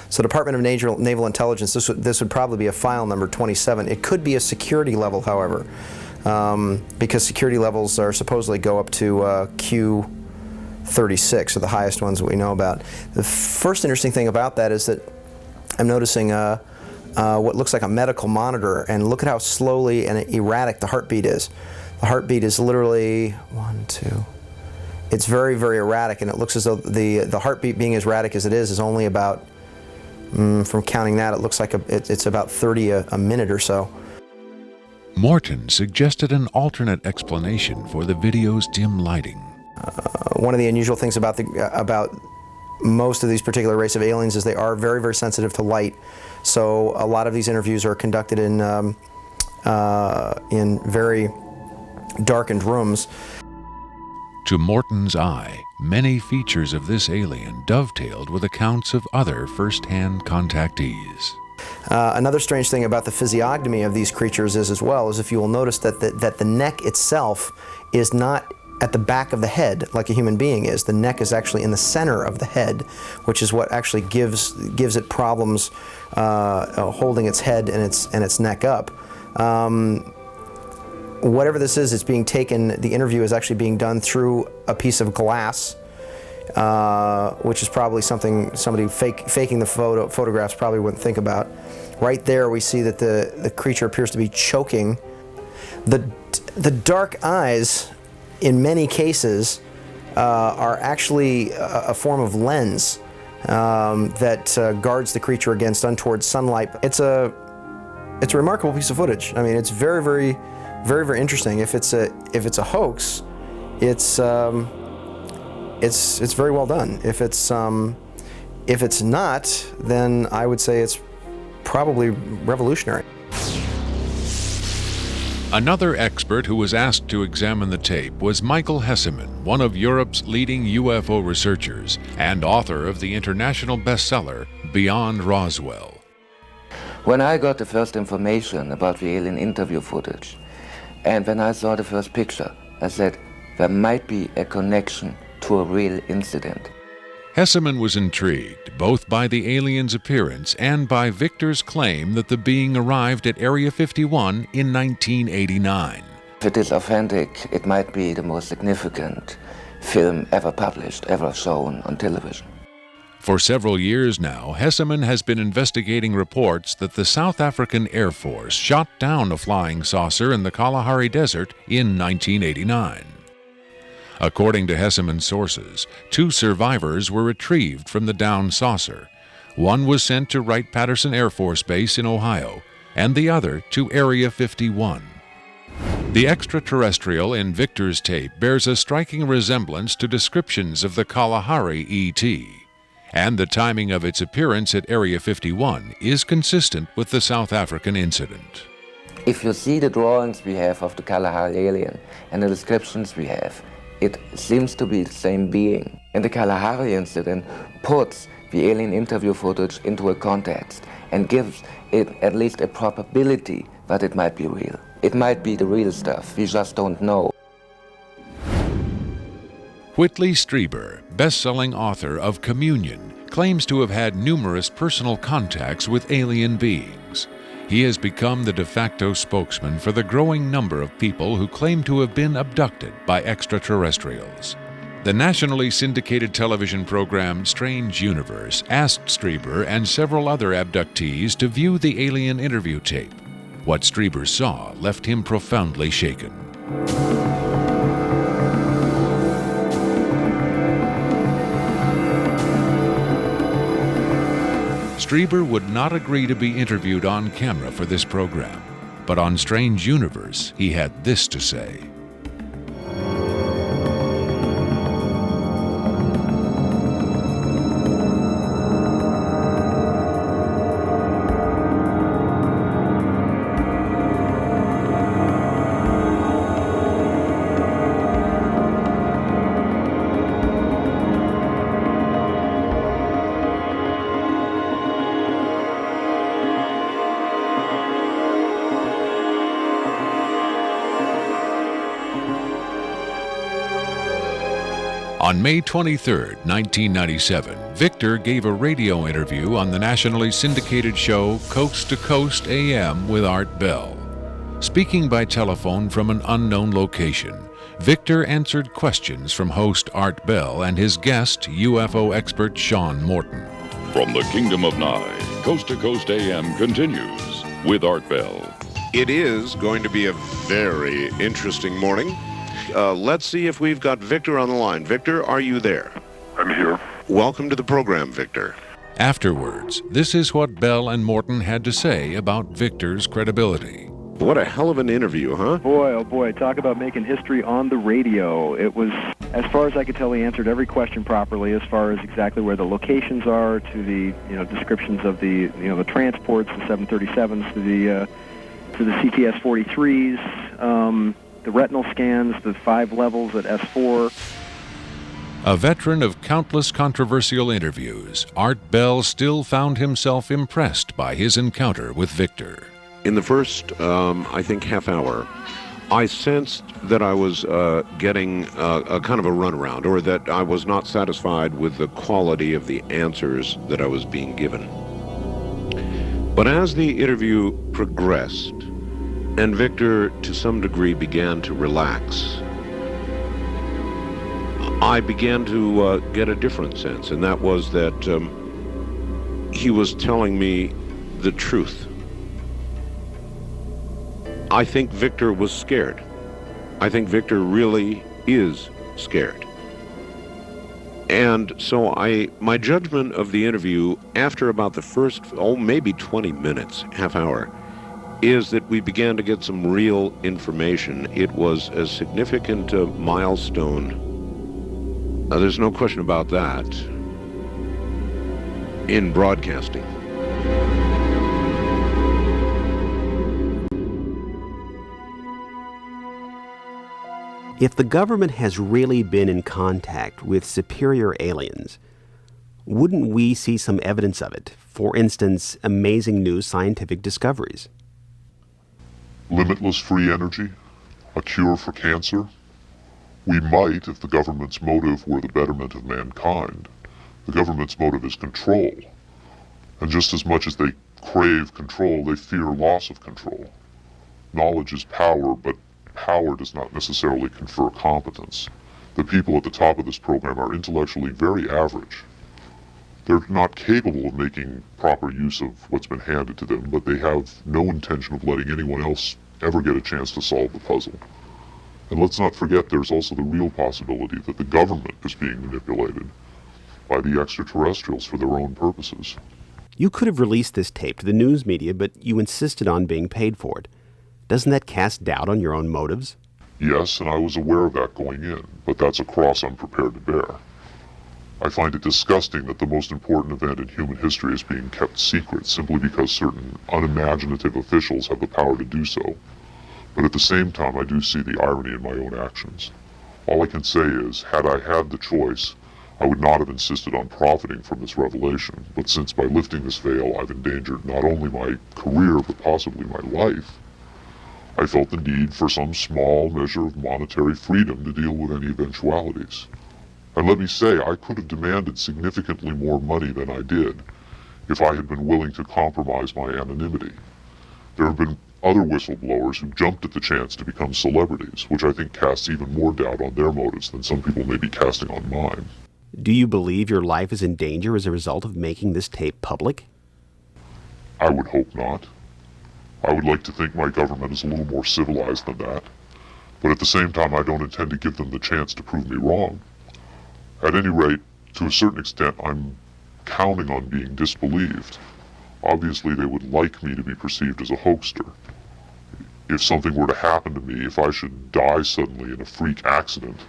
So Department of Naval Intelligence, this would probably be a file number 27. It could be a security level, however, because security levels are supposedly go up to Q36, or the highest ones that we know about. The first interesting thing about that is that I'm noticing what looks like a medical monitor, and look at how slowly and erratic the heartbeat is. The heartbeat is literally 1, 2. It's very, very erratic, and it looks as though the heartbeat being as erratic as it is only about, from counting that, it looks like it's about 30 a minute or so. Morton suggested an alternate explanation for the video's dim lighting. One of the unusual things about most of these particular race of aliens is they are very, very sensitive to light. So a lot of these interviews are conducted in very darkened rooms. To Morton's eye, many features of this alien dovetailed with accounts of other first-hand contactees. Another strange thing about the physiognomy of these creatures is, as well, is if you will notice that the neck itself is not at the back of the head like a human being is. The neck is actually in the center of the head, which is what actually gives it problems holding its head and its neck up. Whatever this is, it's being taken, the interview is actually being done through a piece of glass, which is probably something somebody faking the photographs probably wouldn't think about. Right there we see that the creature appears to be choking. The dark eyes, in many cases, are actually a form of lens that guards the creature against untoward sunlight. It's a remarkable piece of footage. I mean, it's very, very, very, very interesting. If it's a hoax, it's very well done. If it's not, then I would say it's probably revolutionary. Another expert who was asked to examine the tape was Michael Hesseman, one of Europe's leading UFO researchers and author of the international bestseller Beyond Roswell. When I got the first information about the alien interview footage, and when I saw the first picture, I said there might be a connection to a real incident. Hesseman was intrigued both by the alien's appearance and by Victor's claim that the being arrived at Area 51 in 1989. If it is authentic, it might be the most significant film ever published, ever shown on television. For several years now, Hesseman has been investigating reports that the South African Air Force shot down a flying saucer in the Kalahari Desert in 1989. According to Hesseman's sources, 2 survivors were retrieved from the downed saucer. One was sent to Wright-Patterson Air Force Base in Ohio, and the other to Area 51. The extraterrestrial in Victor's tape bears a striking resemblance to descriptions of the Kalahari ET, and the timing of its appearance at Area 51 is consistent with the South African incident. If you see the drawings we have of the Kalahari alien and the descriptions we have, it seems to be the same being. And the Kalahari incident puts the alien interview footage into a context and gives it at least a probability that it might be real. It might be the real stuff, we just don't know. Whitley Strieber, best-selling author of Communion, claims to have had numerous personal contacts with alien beings. He has become the de facto spokesman for the growing number of people who claim to have been abducted by extraterrestrials. The nationally syndicated television program Strange Universe asked Strieber and several other abductees to view the alien interview tape. What Strieber saw left him profoundly shaken. Strieber would not agree to be interviewed on camera for this program, but on Strange Universe, he had this to say. On May 23, 1997, Victor gave a radio interview on the nationally syndicated show Coast to Coast AM with Art Bell. Speaking by telephone from an unknown location, Victor answered questions from host Art Bell and his guest, UFO expert Sean Morton. From the Kingdom of Nye, Coast to Coast AM continues with Art Bell. It is going to be a very interesting morning. Let's see if we've got Victor on the line. Victor, are you there? I'm here. Welcome to the program, Victor. Afterwards, this is what Bell and Morton had to say about Victor's credibility. What a hell of an interview, huh? Boy, oh boy, talk about making history on the radio. It was, as far as I could tell, he answered every question properly as far as exactly where the locations are, to the, descriptions of the, the transports, the 737s, to the CTS-43s, the retinal scans, the 5 levels at S4. A veteran of countless controversial interviews, Art Bell still found himself impressed by his encounter with Victor. In the first, I think, half hour, I sensed that I was getting a kind of a runaround, or that I was not satisfied with the quality of the answers that I was being given. But as the interview progressed, and Victor, to some degree, began to relax, I began to get a different sense, and that was that he was telling me the truth. I think Victor was scared. I think Victor really is scared. And so my judgment of the interview after about the first, maybe 20 minutes, half hour, is that we began to get some real information. It was a significant milestone. There's no question about that in broadcasting. If the government has really been in contact with superior aliens, wouldn't we see some evidence of it? For instance, amazing new scientific discoveries. Limitless free energy? A cure for cancer? We might if the government's motive were the betterment of mankind. The government's motive is control. And just as much as they crave control, they fear loss of control. Knowledge is power, but power does not necessarily confer competence. The people at the top of this program are intellectually very average. They're not capable of making proper use of what's been handed to them, but they have no intention of letting anyone else ever get a chance to solve the puzzle. And let's not forget there's also the real possibility that the government is being manipulated by the extraterrestrials for their own purposes. You could have released this tape to the news media, but you insisted on being paid for it. Doesn't that cast doubt on your own motives? Yes, and I was aware of that going in, but that's a cross I'm prepared to bear. I find it disgusting that the most important event in human history is being kept secret simply because certain unimaginative officials have the power to do so. But at the same time, I do see the irony in my own actions. All I can say is, had I had the choice, I would not have insisted on profiting from this revelation. But since by lifting this veil, I've endangered not only my career, but possibly my life, I felt the need for some small measure of monetary freedom to deal with any eventualities. And let me say, I could have demanded significantly more money than I did if I had been willing to compromise my anonymity. There have been other whistleblowers who jumped at the chance to become celebrities, which I think casts even more doubt on their motives than some people may be casting on mine. Do you believe your life is in danger as a result of making this tape public? I would hope not. I would like to think my government is a little more civilized than that. But at the same time, I don't intend to give them the chance to prove me wrong. At any rate, to a certain extent, I'm counting on being disbelieved. Obviously, they would like me to be perceived as a hoaxer. If something were to happen to me, if I should die suddenly in a freak accident,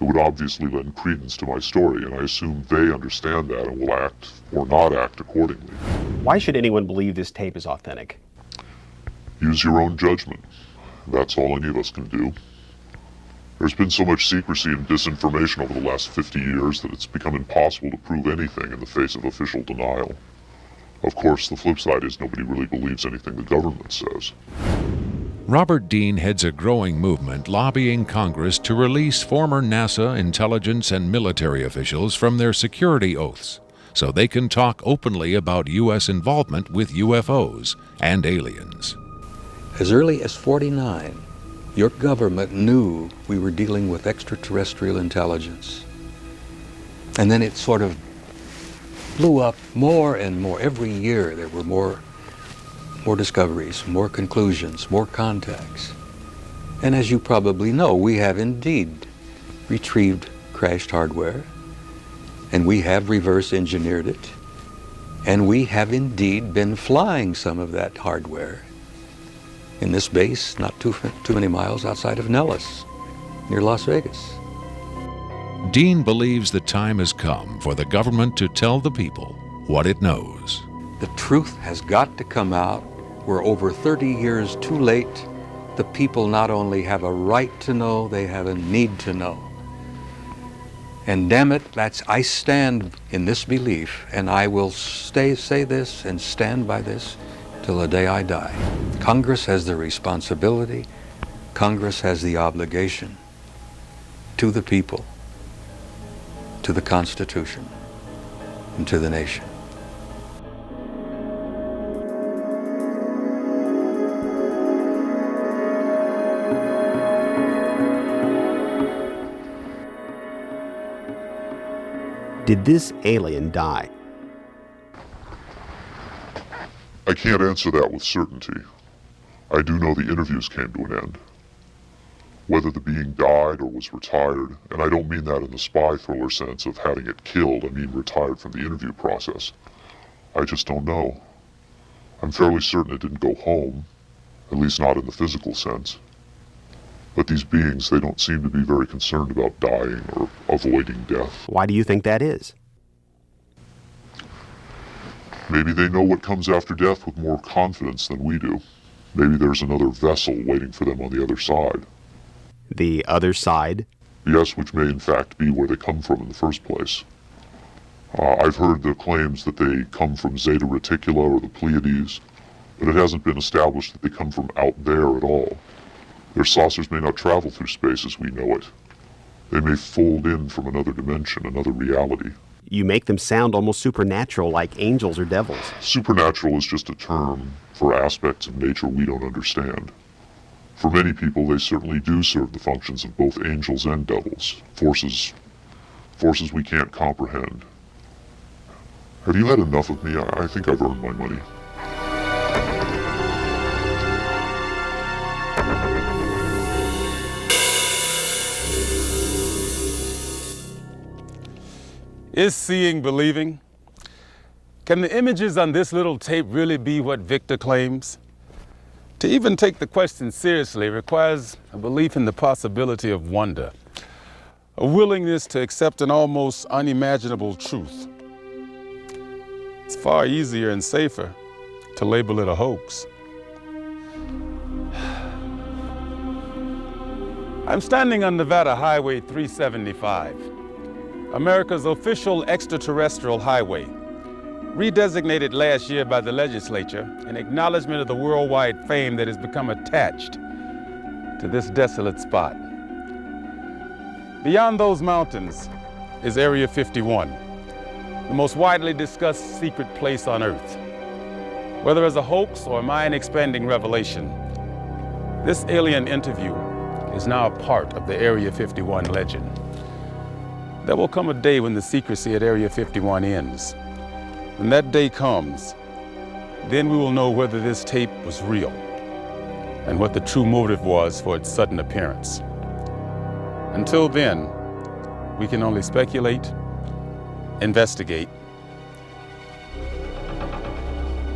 it would obviously lend credence to my story, and I assume they understand that and will act or not act accordingly. Why should anyone believe this tape is authentic? Use your own judgment. That's all any of us can do. There's been so much secrecy and disinformation over the last 50 years that it's become impossible to prove anything in the face of official denial. Of course, the flip side is nobody really believes anything the government says. Robert Dean heads a growing movement lobbying Congress to release former NASA intelligence and military officials from their security oaths so they can talk openly about U.S. involvement with UFOs and aliens. As early as '49, your government knew we were dealing with extraterrestrial intelligence. And then it sort of blew up more and more. Every year there were more discoveries, more conclusions, more contacts. And as you probably know, we have indeed retrieved crashed hardware, and we have reverse engineered it, and we have indeed been flying some of that hardware in this base not too many miles outside of Nellis, near Las Vegas. Dean believes the time has come for the government to tell the people what it knows. The truth has got to come out. We're over 30 years too late. The people not only have a right to know, they have a need to know. And damn it, I stand in this belief, and I will say this and stand by this till the day I die. Congress has the responsibility, Congress has the obligation to the people, to the Constitution, and to the nation. Did this alien die? I can't answer that with certainty. I do know the interviews came to an end. Whether the being died or was retired, and I don't mean that in the spy thriller sense of having it killed, I mean retired from the interview process. I just don't know. I'm fairly certain it didn't go home, at least not in the physical sense. But these beings, they don't seem to be very concerned about dying or avoiding death. Why do you think that is? Maybe they know what comes after death with more confidence than we do. Maybe there's another vessel waiting for them on the other side. The other side? Yes, which may in fact be where they come from in the first place. I've heard the claims that they come from Zeta Reticula or the Pleiades, but it hasn't been established that they come from out there at all. Their saucers may not travel through space as we know it. They may fold in from another dimension, another reality. You make them sound almost supernatural, like angels or devils. Supernatural is just a term for aspects of nature we don't understand. For many people, they certainly do serve the functions of both angels and devils, forces we can't comprehend. Have you had enough of me? I think I've earned my money. Is seeing believing? Can the images on this little tape really be what Victor claims? To even take the question seriously requires a belief in the possibility of wonder, a willingness to accept an almost unimaginable truth. It's far easier and safer to label it a hoax. I'm standing on Nevada Highway 375, America's official extraterrestrial highway, redesignated last year by the legislature in acknowledgement of the worldwide fame that has become attached to this desolate spot. Beyond those mountains is Area 51, the most widely discussed secret place on Earth. Whether as a hoax or mind-expanding revelation, this alien interview is now a part of the Area 51 legend. There will come a day when the secrecy at Area 51 ends. When that day comes, then we will know whether this tape was real and what the true motive was for its sudden appearance. Until then, we can only speculate, investigate,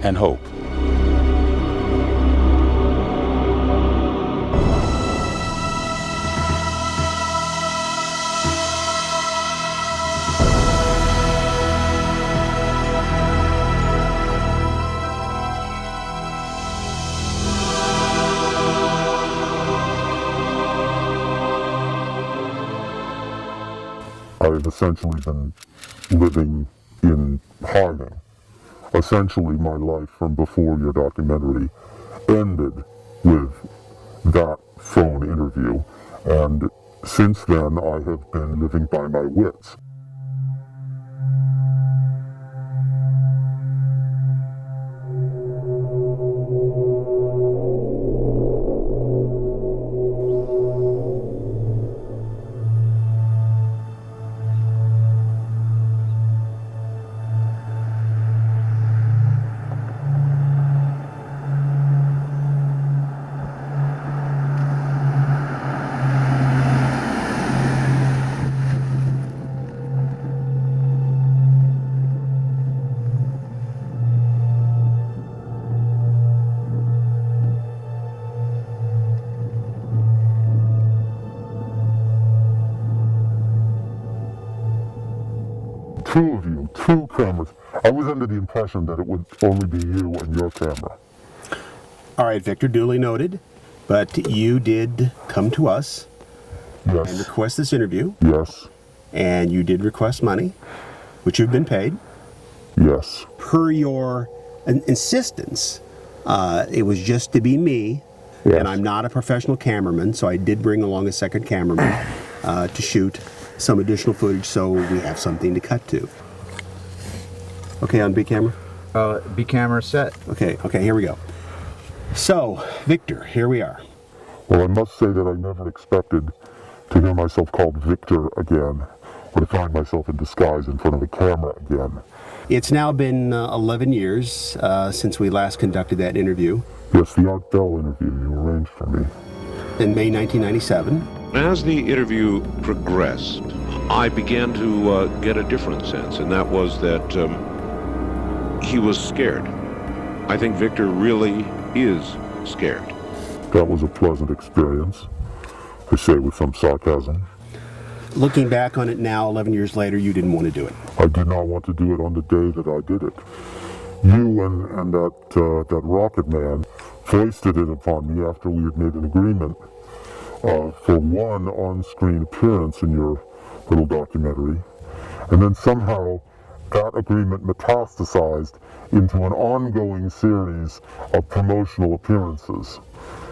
and hope. I've essentially been living in hiding. Essentially, my life from before your documentary ended with that phone interview, and since then I have been living by my wits. two of you, two cameras. I was under the impression that it would only be you and your camera. All right, Victor, duly noted. But you did come to us and request this interview. Yes. And you did request money, which you've been paid. Yes. Per your insistence, it was just to be me. Yes. And I'm not a professional cameraman, so I did bring along a second cameraman to shoot some additional footage so we have something to cut to. Okay, on B camera? B camera set. Okay, here we go. So, Victor, here we are. Well, I must say that I never expected to hear myself called Victor again, or to find myself in disguise in front of a camera again. It's now been 11 years since we last conducted that interview. Yes, the Art Bell interview you arranged for me. In May 1997. As the interview progressed, I began to get a different sense, and that was that he was scared. I think Victor really is scared. That was a pleasant experience, I say with some sarcasm. Looking back on it now, 11 years later, you didn't want to do it. I did not want to do it on the day that I did it. You and that rocket man foisted it upon me after we had made an agreement for one on-screen appearance in your little documentary. And then somehow that agreement metastasized into an ongoing series of promotional appearances,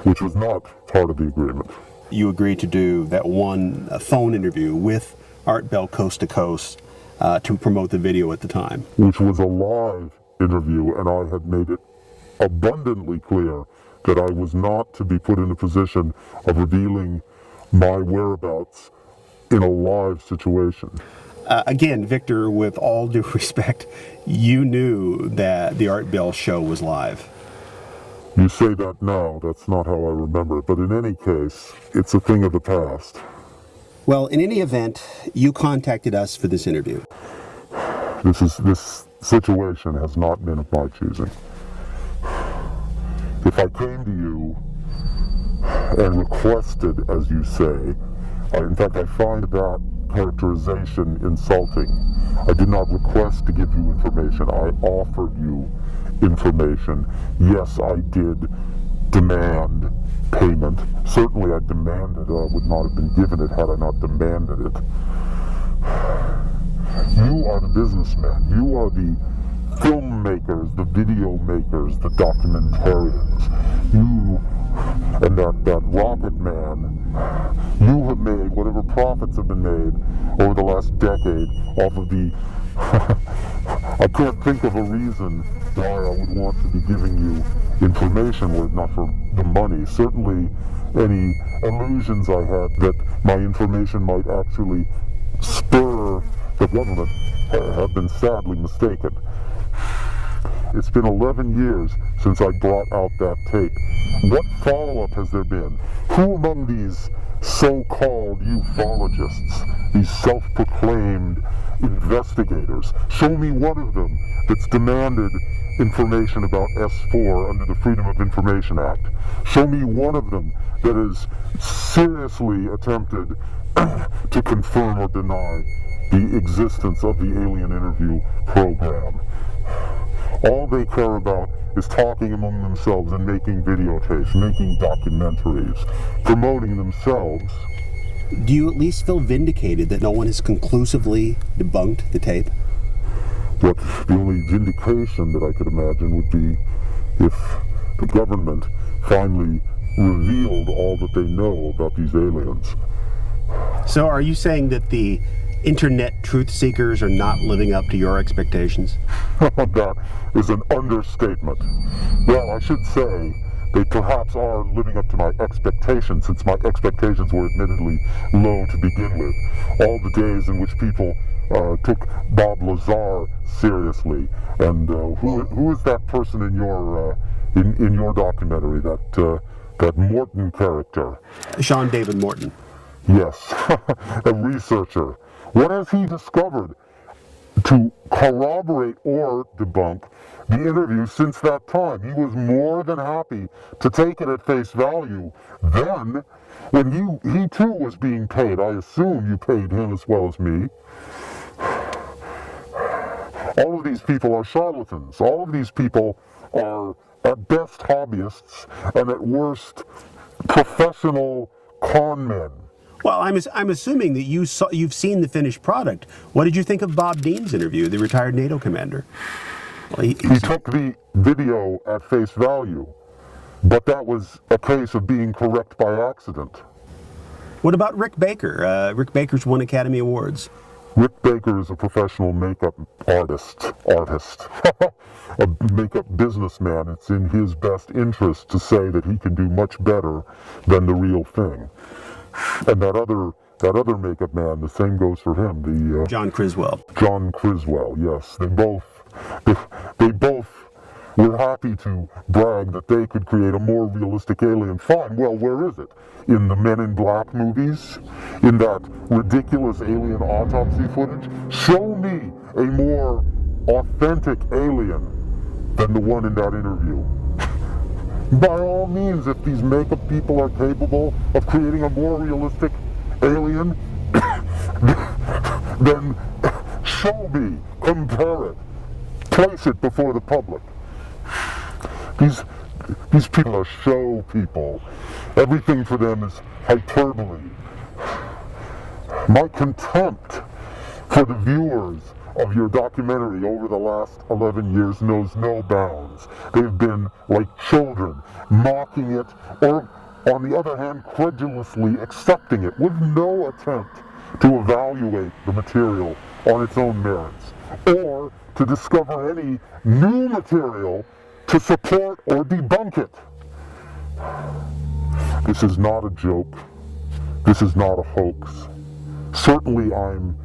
which was not part of the agreement. You agreed to do that one phone interview with Art Bell Coast to Coast to promote the video at the time. Which was a live interview, and I had made it abundantly clear that I was not to be put in a position of revealing my whereabouts in a live situation. Again, Victor, with all due respect, you knew that the Art Bell show was live. You say that now, that's not how I remember it, but in any case, it's a thing of the past. Well, in any event, you contacted us for this interview. This situation has not been of my choosing. If I came to you and requested, as you say, in fact, I find that characterization insulting. I did not request to give you information. I offered you information. Yes, I did demand payment. Certainly I demanded it. I would not have been given it had I not demanded it. You are the businessmen. You are the filmmakers, the video makers, the documentarians. You and that rocket man, you have made whatever profits have been made over the last decade off of the... I can't think of a reason why I would want to be giving you information were it not for the money. Certainly any illusions I had that my information might actually spur the government have been sadly mistaken. It's been 11 years since I brought out that tape. What follow-up has there been? Who among these so-called ufologists, these self-proclaimed investigators, show me one of them that's demanded information about S4 under the Freedom of Information Act. Show me one of them that has seriously attempted to confirm or deny the existence of the alien interview program. All they care about is talking among themselves and making videotapes, making documentaries, promoting themselves. Do you at least feel vindicated that no one has conclusively debunked the tape? But the only vindication that I could imagine would be if the government finally revealed all that they know about these aliens. So are you saying that the internet truth seekers are not living up to your expectations? That is an understatement. Well, I should say they perhaps are living up to my expectations, since my expectations were admittedly low to begin with. All the days in which people took Bob Lazar seriously, and who is that person in your documentary? That Morton character? Sean David Morton. Yes, a researcher. What has he discovered to corroborate or debunk the interview since that time? He was more than happy to take it at face value. Then, when he too was being paid, I assume you paid him as well as me. All of these people are charlatans. All of these people are at best hobbyists and at worst professional con men. Well, I'm assuming that you've seen the finished product. What did you think of Bob Dean's interview, the retired NATO commander? Well, he took the video at face value, but that was a case of being correct by accident. What about Rick Baker? Rick Baker's won Academy Awards. Rick Baker is a professional makeup artist, a makeup businessman. It's in his best interest to say that he can do much better than the real thing. And that other makeup man, the same goes for him. The John Criswell. John Criswell, yes. They both were happy to brag that they could create a more realistic alien. Fine. Well, where is it? In the Men in Black movies? In that ridiculous alien autopsy footage? Show me a more authentic alien than the one in that interview. By all means, if these makeup people are capable of creating a more realistic alien, then show me, compare it, place it before the public. These people are show people. Everything for them is hyperbole. My contempt for the viewers of your documentary over the last 11 years knows no bounds. They've been like children, mocking it, or on the other hand, credulously accepting it with no attempt to evaluate the material on its own merits, or to discover any new material to support or debunk it. This is not a joke. This is not a hoax. Certainly I'm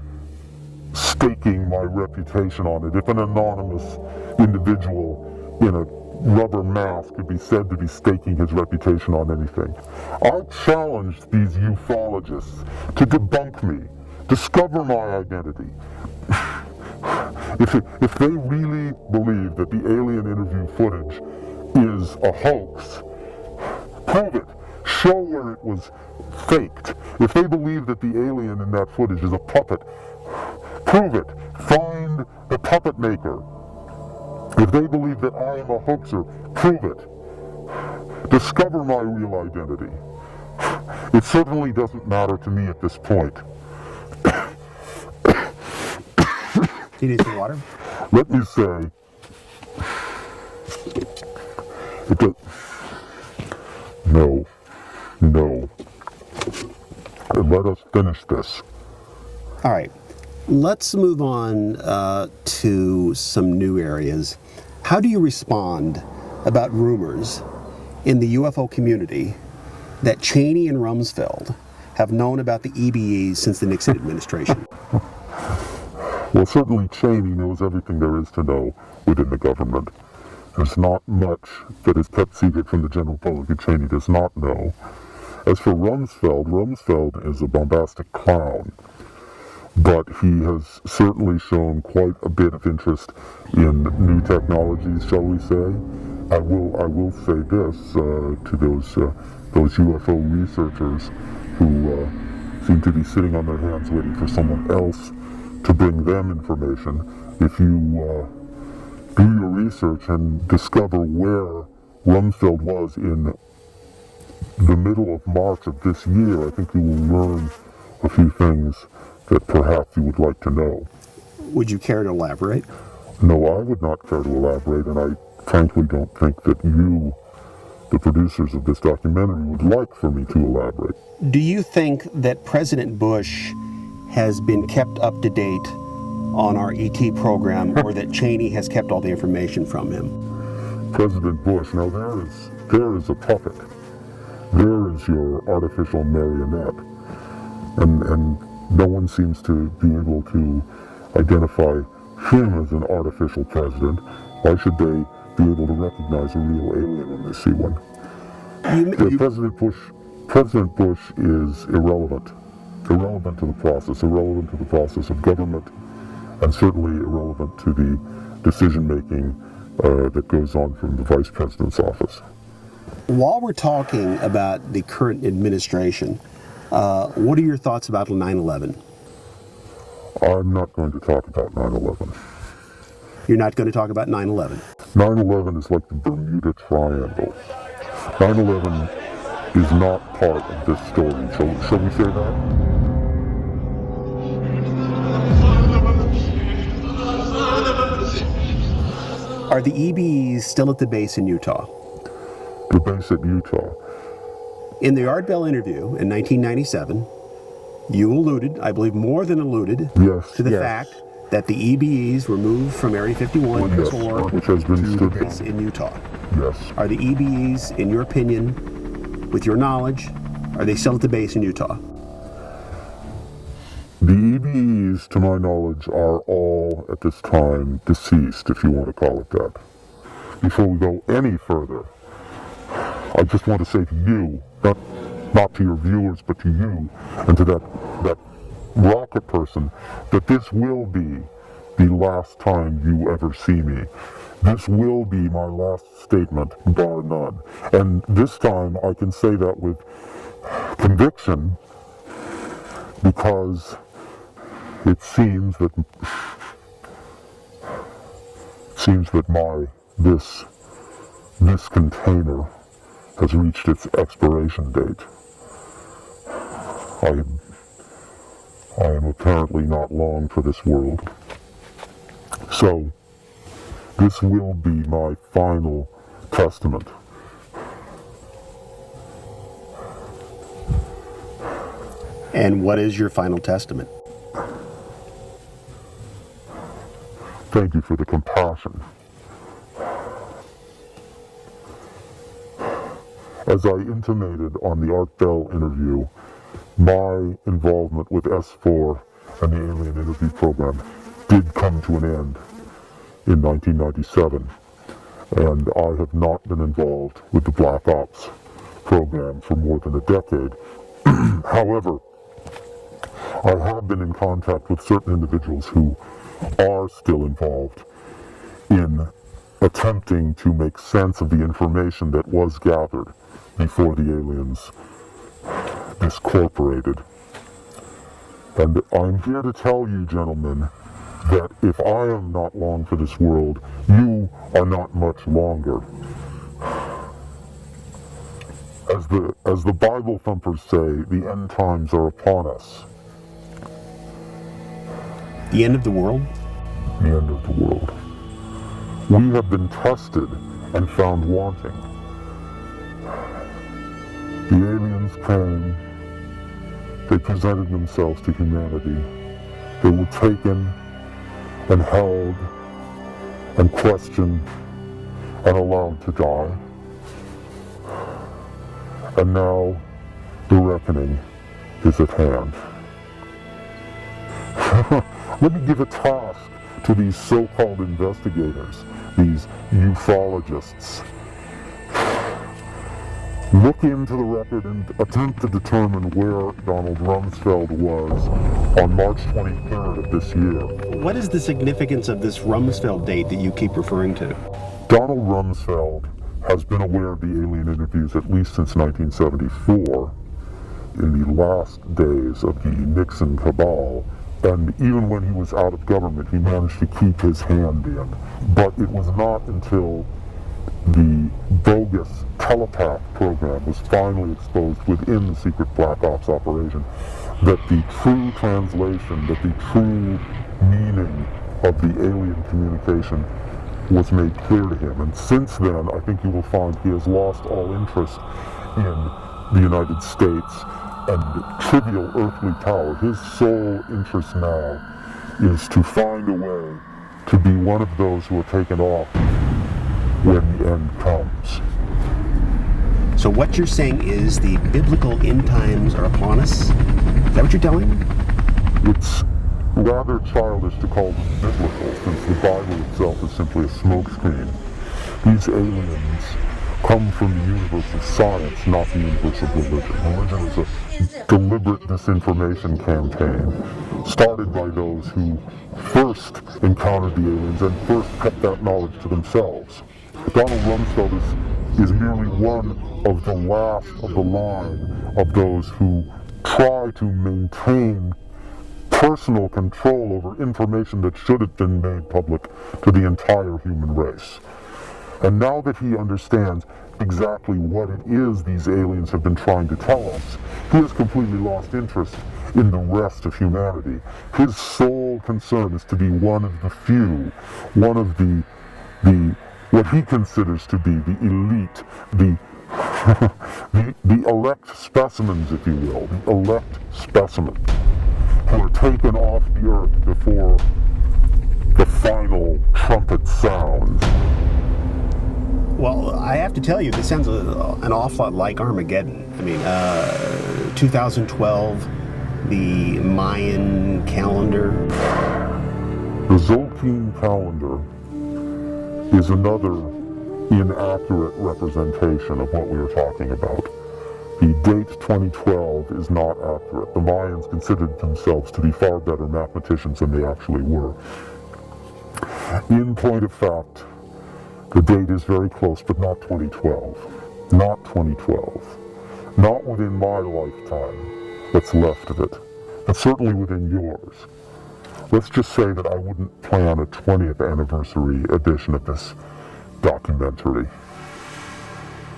staking my reputation on it. If an anonymous individual in a rubber mask could be said to be staking his reputation on anything, I challenge these ufologists to debunk me, discover my identity. If they really believe that the alien interview footage is a hoax, prove it. Show where it was faked. If they believe that the alien in that footage is a puppet, prove it. Find the puppet maker. If they believe that I am a hoaxer, prove it. Discover my real identity. It certainly doesn't matter to me at this point. Do you need some water? Let me say, no. And let us finish this. All right. Let's move on to some new areas. How do you respond about rumors in the UFO community that Cheney and Rumsfeld have known about the EBEs since the Nixon administration? Well, certainly Cheney knows everything there is to know within the government. There's not much that is kept secret from the general public that Cheney does not know. As for Rumsfeld is a bombastic clown, but he has certainly shown quite a bit of interest in new technologies, shall we say. I will say this to those UFO researchers who seem to be sitting on their hands waiting for someone else to bring them information. If you do your research and discover where Rumsfeld was in the middle of March of this year, I think you will learn a few things that perhaps you would like to know. Would you care to elaborate? No, I would not care to elaborate, and I frankly don't think that you, the producers of this documentary, would like for me to elaborate. Do you think that President Bush has been kept up to date on our ET program, or that Cheney has kept all the information from him? President Bush, now there is a puppet. There is your artificial marionette. And no one seems to be able to identify him as an artificial president. Why should they be able to recognize a real alien when they see one? President Bush is irrelevant to the process of government, and certainly irrelevant to the decision-making that goes on from the vice president's office. While we're talking about the current administration, what are your thoughts about 9/11? I'm not going to talk about 9/11. You're not going to talk about 9/11. 9/11 is like the Bermuda Triangle. 9/11 is not part of this story. Shall we say that? Are the EBEs still at the base in Utah? The base at Utah. In the Art Bell interview in 1997, you alluded, I believe more than alluded, to the fact that the EBEs were moved from Area 51 which has been to the base in Utah. Yes. Are the EBEs, in your opinion, with your knowledge, are they still at the base in Utah? The EBEs, to my knowledge, are all, at this time, deceased, if you want to call it that. Before we go any further, I just want to say to you, not to your viewers, but to you, and to that rocket person, that this will be the last time you ever see me. This will be my last statement, bar none. And this time I can say that with conviction, because it seems that this container has reached its expiration date. I am apparently not long for this world. So, this will be my final testament. And what is your final testament? Thank you for the compassion. As I intimated on the Art Bell interview, my involvement with S4 and the Alien Interview Program did come to an end in 1997, and I have not been involved with the Black Ops program for more than a decade. However, I have been in contact with certain individuals who are still involved in attempting to make sense of the information that was gathered before the aliens discorporated. And I'm here to tell you, gentlemen, that if I am not long for this world, you are not much longer. As the Bible thumpers say, the end times are upon us. The end of the world? The end of the world. We have been tested and found wanting. The aliens came, they presented themselves to humanity. They were taken and held and questioned and allowed to die. And now the reckoning is at hand. Let me give a task to these so-called investigators, these ufologists. Look into the record and attempt to determine where Donald Rumsfeld was on March 23rd of this year. What is the significance of this Rumsfeld date that you keep referring to? Donald Rumsfeld has been aware of the alien interviews at least since 1974, in the last days of the Nixon cabal, and even when he was out of government, he managed to keep his hand in. But it was not until the bogus telepath program was finally exposed within the secret Black Ops operation that the true translation, that the true meaning of the alien communication was made clear to him. And since then, I think you will find he has lost all interest in the United States and trivial earthly power. His sole interest now is to find a way to be one of those who are taken off when the end comes. So what you're saying is the biblical end times are upon us? Is that what you're telling me? It's rather childish to call them biblical, since the Bible itself is simply a smokescreen. These aliens come from the universe of science, not the universe of religion. Religion is a deliberate disinformation campaign started by those who first encountered the aliens and first kept that knowledge to themselves. Donald Rumsfeld is merely one of the last of the line of those who try to maintain personal control over information that should have been made public to the entire human race. And now that he understands exactly what it is these aliens have been trying to tell us, he has completely lost interest in the rest of humanity. His sole concern is to be one of the few, one of the what he considers to be the elite, the the elect specimens, if you will, the elect specimens who are taken off the earth before the final trumpet sounds. Well, I have to tell you, this sounds an awful lot like Armageddon. I mean, 2012, the Mayan calendar. The Zolkeen calendar is another inaccurate representation of what we are talking about. The date 2012 is not accurate. The Mayans considered themselves to be far better mathematicians than they actually were. In point of fact, the date is very close, but not 2012. Not 2012. Not within my lifetime that's left of it. And certainly within yours. Let's just say that I wouldn't plan a 20th anniversary edition of this documentary.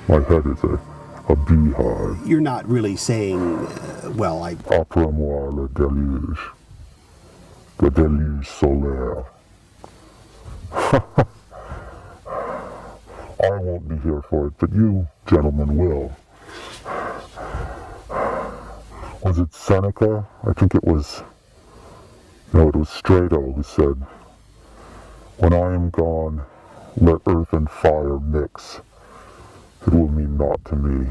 My head is a beehive. You're not really saying, well, I... Après moi le déluge. Le déluge solaire. I won't be here for it, but you, gentlemen, will. Was it Seneca? I think it was... No, it was Strato who said, "When I am gone, let earth and fire mix. It will mean naught to me."